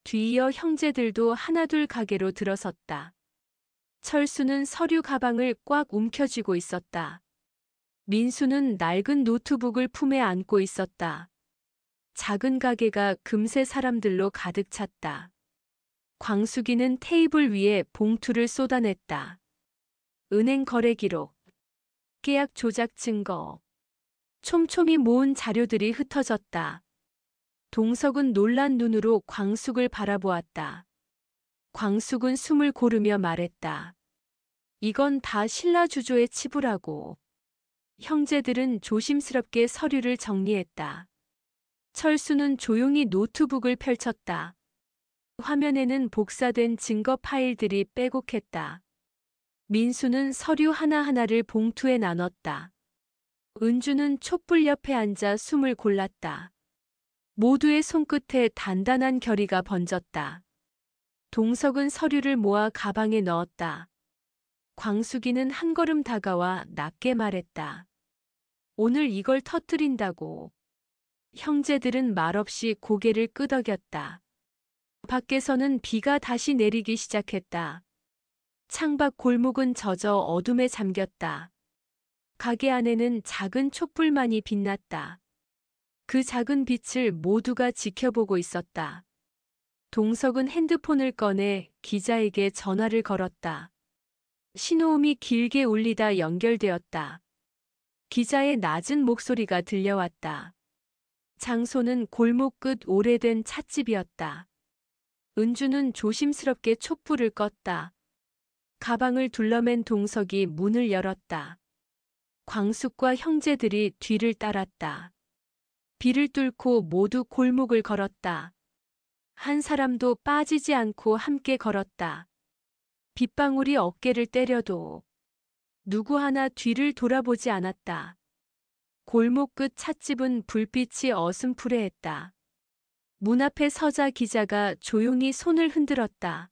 뒤이어 형제들도 하나둘 가게로 들어섰다. 철수는 서류 가방을 꽉 움켜쥐고 있었다. 민수는 낡은 노트북을 품에 안고 있었다. 작은 가게가 금세 사람들로 가득 찼다. 광숙이는 테이블 위에 봉투를 쏟아냈다. 은행 거래 기록, 계약 조작 증거, 촘촘히 모은 자료들이 흩어졌다. 동석은 놀란 눈으로 광숙을 바라보았다. 광숙은 숨을 고르며 말했다. 이건 다 신라주조의 치부라고. 형제들은 조심스럽게 서류를 정리했다. 철수는 조용히 노트북을 펼쳤다. 화면에는 복사된 증거 파일들이 빼곡했다. 민수는 서류 하나하나를 봉투에 나눴다. 은주는 촛불 옆에 앉아 숨을 골랐다. 모두의 손끝에 단단한 결의가 번졌다. 동석은 서류를 모아 가방에 넣었다. 광숙이는 한 걸음 다가와 낮게 말했다. 오늘 이걸 터뜨린다고. 형제들은 말없이 고개를 끄덕였다. 밖에서는 비가 다시 내리기 시작했다. 창밖 골목은 젖어 어둠에 잠겼다. 가게 안에는 작은 촛불만이 빛났다. 그 작은 빛을 모두가 지켜보고 있었다. 동석은 핸드폰을 꺼내 기자에게 전화를 걸었다. 신호음이 길게 울리다 연결되었다. 기자의 낮은 목소리가 들려왔다. 장소는 골목 끝 오래된 찻집이었다. 은주는 조심스럽게 촛불을 껐다. 가방을 둘러맨 동석이 문을 열었다. 광숙과 형제들이 뒤를 따랐다. 비를 뚫고 모두 골목을 걸었다. 한 사람도 빠지지 않고 함께 걸었다. 빗방울이 어깨를 때려도 누구 하나 뒤를 돌아보지 않았다. 골목 끝 찻집은 불빛이 어슴푸레했다. 문 앞에 서자 기자가 조용히 손을 흔들었다.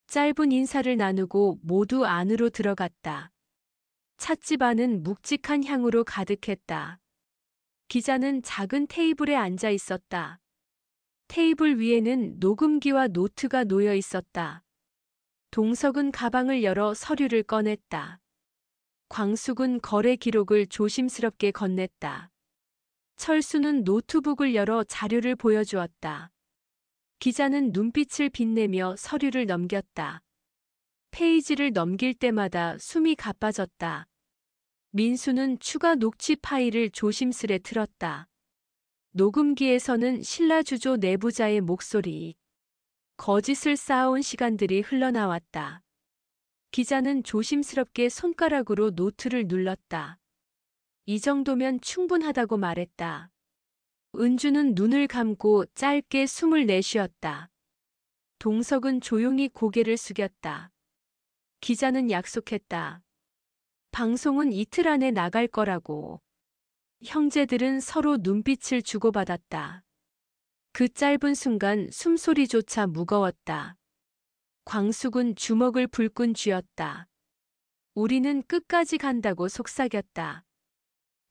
짧은 인사를 나누고 모두 안으로 들어갔다. 찻집 안은 묵직한 향으로 가득했다. 기자는 작은 테이블에 앉아 있었다. 테이블 위에는 녹음기와 노트가 놓여 있었다. 동석은 가방을 열어 서류를 꺼냈다. 광숙은 거래 기록을 조심스럽게 건넸다. 철수는 노트북을 열어 자료를 보여주었다. 기자는 눈빛을 빛내며 서류를 넘겼다. 페이지를 넘길 때마다 숨이 가빠졌다. 민수는 추가 녹취 파일을 조심스레 틀었다. 녹음기에서는 신라주조 내부자의 목소리, 거짓을 쌓아온 시간들이 흘러나왔다. 기자는 조심스럽게 손가락으로 노트를 눌렀다. 이 정도면 충분하다고 말했다. 은주는 눈을 감고 짧게 숨을 내쉬었다. 동석은 조용히 고개를 숙였다. 기자는 약속했다. 방송은 이틀 안에 나갈 거라고. 형제들은 서로 눈빛을 주고받았다. 그 짧은 순간 숨소리조차 무거웠다. 광숙은 주먹을 불끈 쥐었다. 우리는 끝까지 간다고 속삭였다.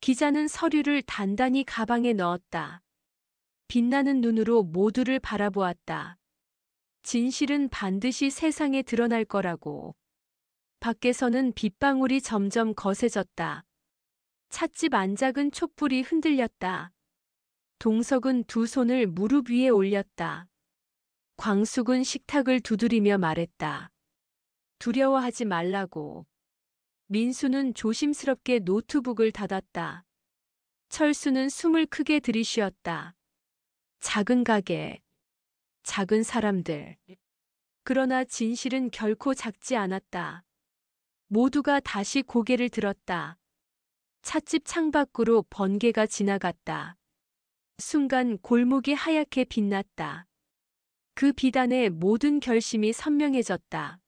기자는 서류를 단단히 가방에 넣었다. 빛나는 눈으로 모두를 바라보았다. 진실은 반드시 세상에 드러날 거라고. 밖에서는 빗방울이 점점 거세졌다. 찻집 안작은 촛불이 흔들렸다. 동석은 두 손을 무릎 위에 올렸다. 광숙은 식탁을 두드리며 말했다. 두려워하지 말라고. 민수는 조심스럽게 노트북을 닫았다. 철수는 숨을 크게 들이쉬었다. 작은 가게, 작은 사람들. 그러나 진실은 결코 작지 않았다. 모두가 다시 고개를 들었다. 찻집 창밖으로 번개가 지나갔다. 순간 골목이 하얗게 빛났다. 그 빛 안에 모든 결심이 선명해졌다.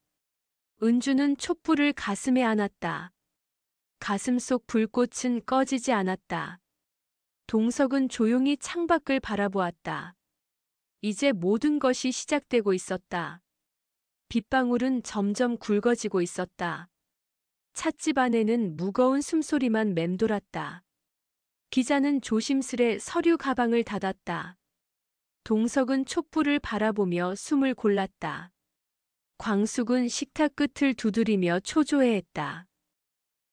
은주는 촛불을 가슴에 안았다. 가슴 속 불꽃은 꺼지지 않았다. 동석은 조용히 창밖을 바라보았다. 이제 모든 것이 시작되고 있었다. 빗방울은 점점 굵어지고 있었다. 찻집 안에는 무거운 숨소리만 맴돌았다. 기자는 조심스레 서류 가방을 닫았다. 동석은 촛불을 바라보며 숨을 골랐다. 광숙은 식탁 끝을 두드리며 초조해했다.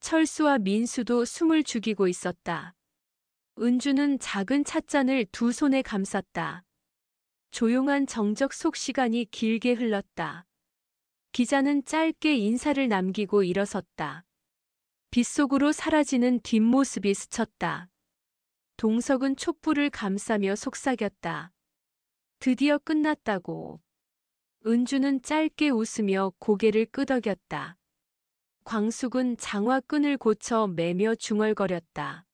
철수와 민수도 숨을 죽이고 있었다. 은주는 작은 찻잔을 두 손에 감쌌다. 조용한 정적 속 시간이 길게 흘렀다. 기자는 짧게 인사를 남기고 일어섰다. 빗속으로 사라지는 뒷모습이 스쳤다. 동석은 촛불을 감싸며 속삭였다. 드디어 끝났다고. 은주는 짧게 웃으며 고개를 끄덕였다. 광숙은 장화끈을 고쳐 매며 중얼거렸다.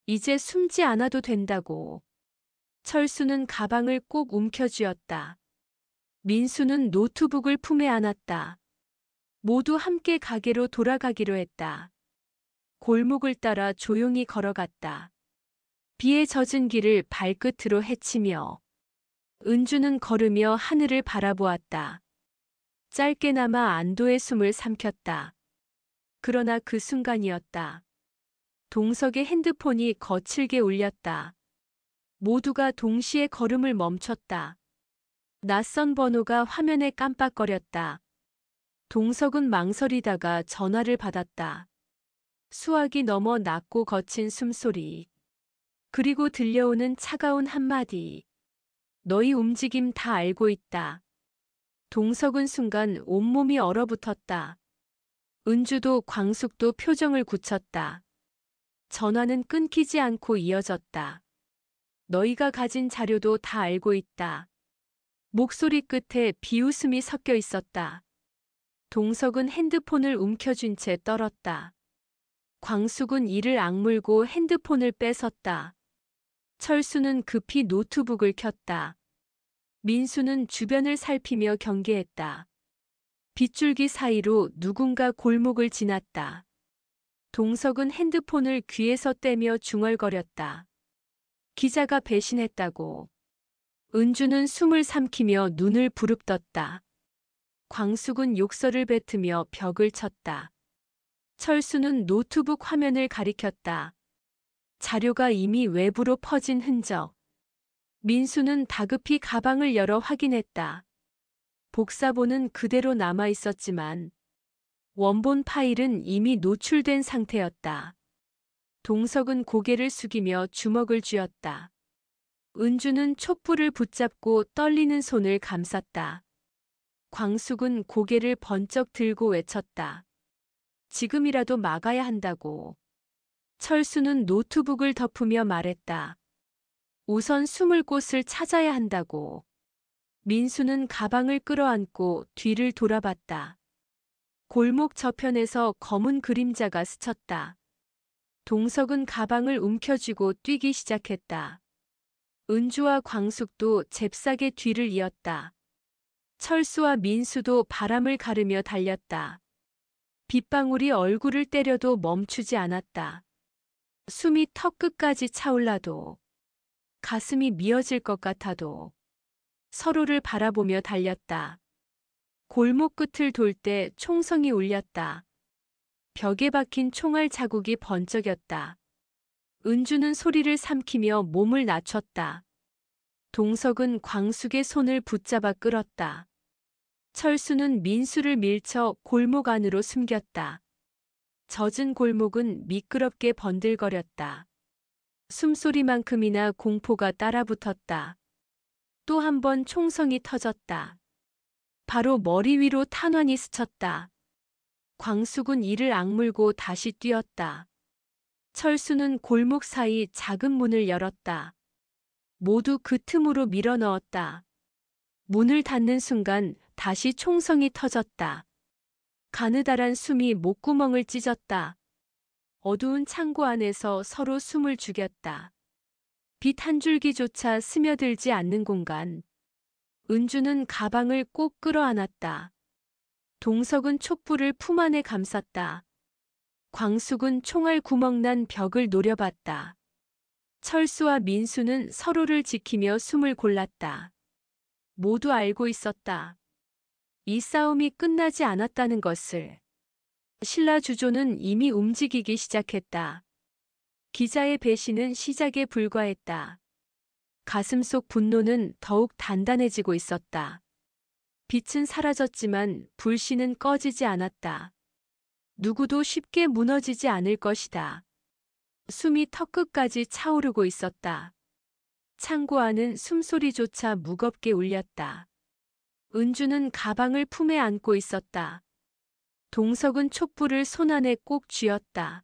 이제 숨지 않아도 된다고. 철수는 가방을 꼭 움켜쥐었다. 민수는 노트북을 품에 안았다. 모두 함께 가게로 돌아가기로 했다. 골목을 따라 조용히 걸어갔다. 비에 젖은 길을 발끝으로 헤치며 은주는 걸으며 하늘을 바라보았다. 짧게나마 안도의 숨을 삼켰다. 그러나 그 순간이었다. 동석의 핸드폰이 거칠게 울렸다. 모두가 동시에 걸음을 멈췄다. 낯선 번호가 화면에 깜빡거렸다. 동석은 망설이다가 전화를 받았다. 수화기 넘어 낮고 거친 숨소리. 그리고 들려오는 차가운 한마디. 너희 움직임 다 알고 있다. 동석은 순간 온몸이 얼어붙었다. 은주도 광숙도 표정을 굳혔다. 전화는 끊기지 않고 이어졌다. 너희가 가진 자료도 다 알고 있다. 목소리 끝에 비웃음이 섞여 있었다. 동석은 핸드폰을 움켜쥔 채 떨었다. 광숙은 이를 악물고 핸드폰을 뺏었다. 철수는 급히 노트북을 켰다. 민수는 주변을 살피며 경계했다. 빗줄기 사이로 누군가 골목을 지났다. 동석은 핸드폰을 귀에서 떼며 중얼거렸다. 기자가 배신했다고. 은주는 숨을 삼키며 눈을 부릅떴다. 광숙은 욕설을 뱉으며 벽을 쳤다. 철수는 노트북 화면을 가리켰다. 자료가 이미 외부로 퍼진 흔적. 민수는 다급히 가방을 열어 확인했다. 복사본은 그대로 남아 있었지만 원본 파일은 이미 노출된 상태였다. 동석은 고개를 숙이며 주먹을 쥐었다. 은주는 촛불을 붙잡고 떨리는 손을 감쌌다. 광숙은 고개를 번쩍 들고 외쳤다. 지금이라도 막아야 한다고. 철수는 노트북을 덮으며 말했다. 우선 숨을 곳을 찾아야 한다고. 민수는 가방을 끌어안고 뒤를 돌아봤다. 골목 저편에서 검은 그림자가 스쳤다. 동석은 가방을 움켜쥐고 뛰기 시작했다. 은주와 광숙도 잽싸게 뒤를 이었다. 철수와 민수도 바람을 가르며 달렸다. 빗방울이 얼굴을 때려도 멈추지 않았다. 숨이 턱끝까지 차올라도 가슴이 미어질 것 같아도 서로를 바라보며 달렸다. 골목 끝을 돌 때 총성이 울렸다. 벽에 박힌 총알 자국이 번쩍였다. 은주는 소리를 삼키며 몸을 낮췄다. 동석은 광숙의 손을 붙잡아 끌었다. 철수는 민수를 밀쳐 골목 안으로 숨겼다. 젖은 골목은 미끄럽게 번들거렸다. 숨소리만큼이나 공포가 따라붙었다. 또 한 번 총성이 터졌다. 바로 머리 위로 탄환이 스쳤다. 광숙은 이를 악물고 다시 뛰었다. 철수는 골목 사이 작은 문을 열었다. 모두 그 틈으로 밀어 넣었다. 문을 닫는 순간 다시 총성이 터졌다. 가느다란 숨이 목구멍을 찢었다. 어두운 창고 안에서 서로 숨을 죽였다. 빛 한 줄기조차 스며들지 않는 공간. 은주는 가방을 꼭 끌어안았다. 동석은 촛불을 품 안에 감쌌다. 광숙은 총알 구멍난 벽을 노려봤다. 철수와 민수는 서로를 지키며 숨을 골랐다. 모두 알고 있었다. 이 싸움이 끝나지 않았다는 것을. 신라 주조는 이미 움직이기 시작했다. 기자의 배신은 시작에 불과했다. 가슴속 분노는 더욱 단단해지고 있었다. 빛은 사라졌지만 불씨는 꺼지지 않았다. 누구도 쉽게 무너지지 않을 것이다. 숨이 턱끝까지 차오르고 있었다. 창고 안은 숨소리조차 무겁게 울렸다. 은주는 가방을 품에 안고 있었다. 동석은 촛불을 손안에 꼭 쥐었다.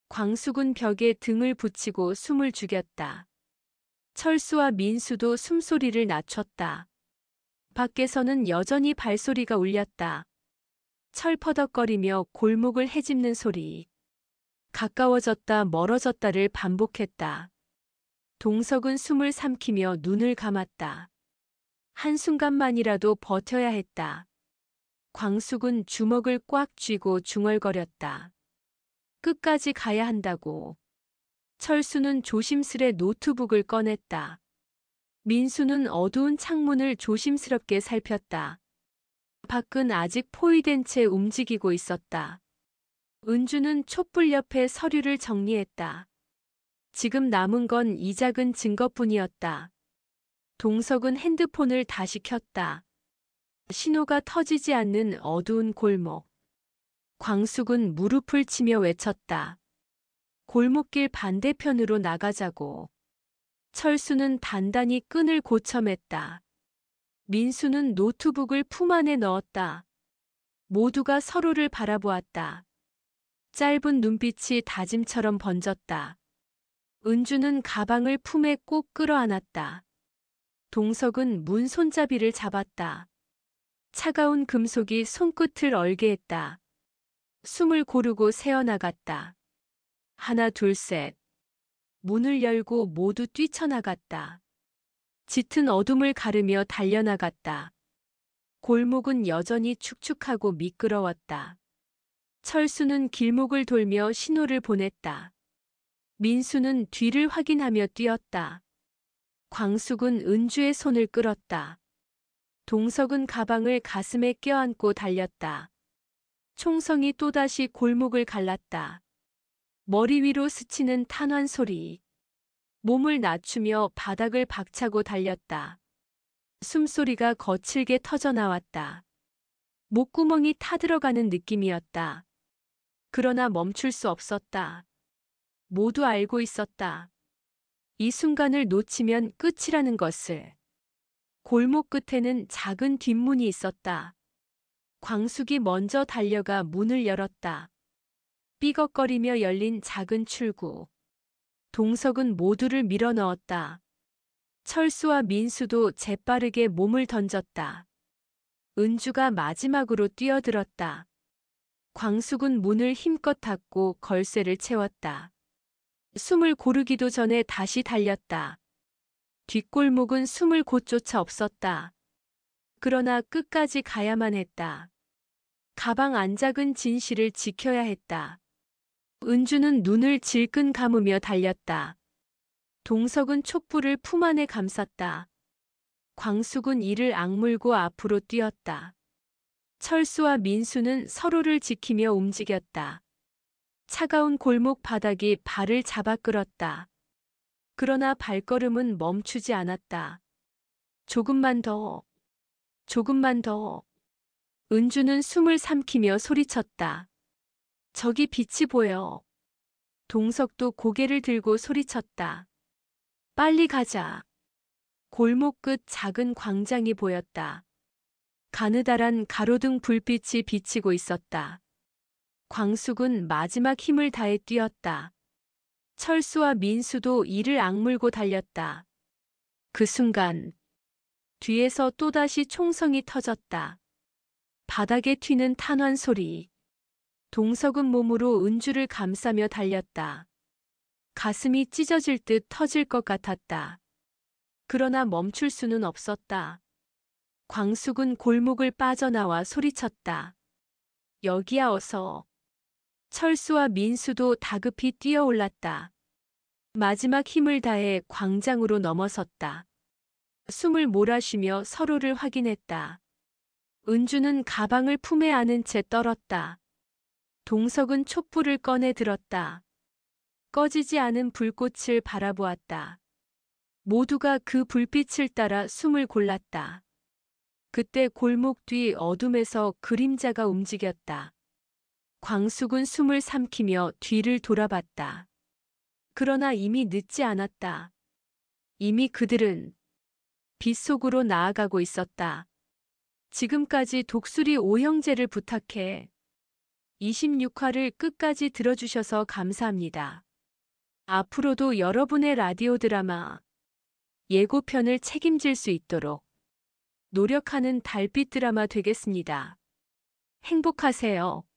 광숙은 벽에 등을 붙이고 숨을 죽였다. 철수와 민수도 숨소리를 낮췄다. 밖에서는 여전히 발소리가 울렸다. 철퍼덕거리며 골목을 헤집는 소리. 가까워졌다 멀어졌다를 반복했다. 동석은 숨을 삼키며 눈을 감았다. 한순간만이라도 버텨야 했다. 광숙은 주먹을 꽉 쥐고 중얼거렸다. 끝까지 가야 한다고. 철수는 조심스레 노트북을 꺼냈다. 민수는 어두운 창문을 조심스럽게 살폈다. 밖은 아직 포위된 채 움직이고 있었다. 은주는 촛불 옆에 서류를 정리했다. 지금 남은 건 이 작은 증거뿐이었다. 동석은 핸드폰을 다시 켰다. 신호가 터지지 않는 어두운 골목. 광숙은 무릎을 치며 외쳤다. 골목길 반대편으로 나가자고. 철수는 단단히 끈을 고쳐맸다. 민수는 노트북을 품 안에 넣었다. 모두가 서로를 바라보았다. 짧은 눈빛이 다짐처럼 번졌다. 은주는 가방을 품에 꼭 끌어안았다. 동석은 문 손잡이를 잡았다. 차가운 금속이 손끝을 얼게 했다. 숨을 고르고 새어나갔다. 하나 둘 셋. 문을 열고 모두 뛰쳐나갔다. 짙은 어둠을 가르며 달려나갔다. 골목은 여전히 축축하고 미끄러웠다. 철수는 길목을 돌며 신호를 보냈다. 민수는 뒤를 확인하며 뛰었다. 광숙은 은주의 손을 끌었다. 동석은 가방을 가슴에 껴안고 달렸다. 총성이 또다시 골목을 갈랐다. 머리 위로 스치는 탄환 소리. 몸을 낮추며 바닥을 박차고 달렸다. 숨소리가 거칠게 터져나왔다. 목구멍이 타들어가는 느낌이었다. 그러나 멈출 수 없었다. 모두 알고 있었다. 이 순간을 놓치면 끝이라는 것을. 골목 끝에는 작은 뒷문이 있었다. 광숙이 먼저 달려가 문을 열었다. 삐걱거리며 열린 작은 출구. 동석은 모두를 밀어 넣었다. 철수와 민수도 재빠르게 몸을 던졌다. 은주가 마지막으로 뛰어들었다. 광숙은 문을 힘껏 닫고 걸쇠를 채웠다. 숨을 고르기도 전에 다시 달렸다. 뒷골목은 숨을 곳조차 없었다. 그러나 끝까지 가야만 했다. 가방 안 작은 진실을 지켜야 했다. 은주는 눈을 질끈 감으며 달렸다. 동석은 촛불을 품 안에 감쌌다. 광숙은 이를 악물고 앞으로 뛰었다. 철수와 민수는 서로를 지키며 움직였다. 차가운 골목 바닥이 발을 잡아 끌었다. 그러나 발걸음은 멈추지 않았다. 조금만 더, 조금만 더. 은주는 숨을 삼키며 소리쳤다. 저기 빛이 보여. 동석도 고개를 들고 소리쳤다. 빨리 가자. 골목 끝 작은 광장이 보였다. 가느다란 가로등 불빛이 비치고 있었다. 광숙은 마지막 힘을 다해 뛰었다. 철수와 민수도 이를 악물고 달렸다. 그 순간 뒤에서 또다시 총성이 터졌다. 바닥에 튀는 탄환 소리. 동석은 몸으로 은주를 감싸며 달렸다. 가슴이 찢어질 듯 터질 것 같았다. 그러나 멈출 수는 없었다. 광숙은 골목을 빠져나와 소리쳤다. 여기야 어서. 철수와 민수도 다급히 뛰어올랐다. 마지막 힘을 다해 광장으로 넘어섰다. 숨을 몰아쉬며 서로를 확인했다. 은주는 가방을 품에 안은 채 떨었다. 동석은 촛불을 꺼내 들었다. 꺼지지 않은 불꽃을 바라보았다. 모두가 그 불빛을 따라 숨을 골랐다. 그때 골목 뒤 어둠에서 그림자가 움직였다. 광숙은 숨을 삼키며 뒤를 돌아봤다. 그러나 이미 늦지 않았다. 이미 그들은 빛 속으로 나아가고 있었다. 지금까지 독수리 오형제를 부탁해 26화를 끝까지 들어주셔서 감사합니다. 앞으로도 여러분의 라디오 드라마 예고편을 책임질 수 있도록 노력하는 달빛 드라마 되겠습니다. 행복하세요.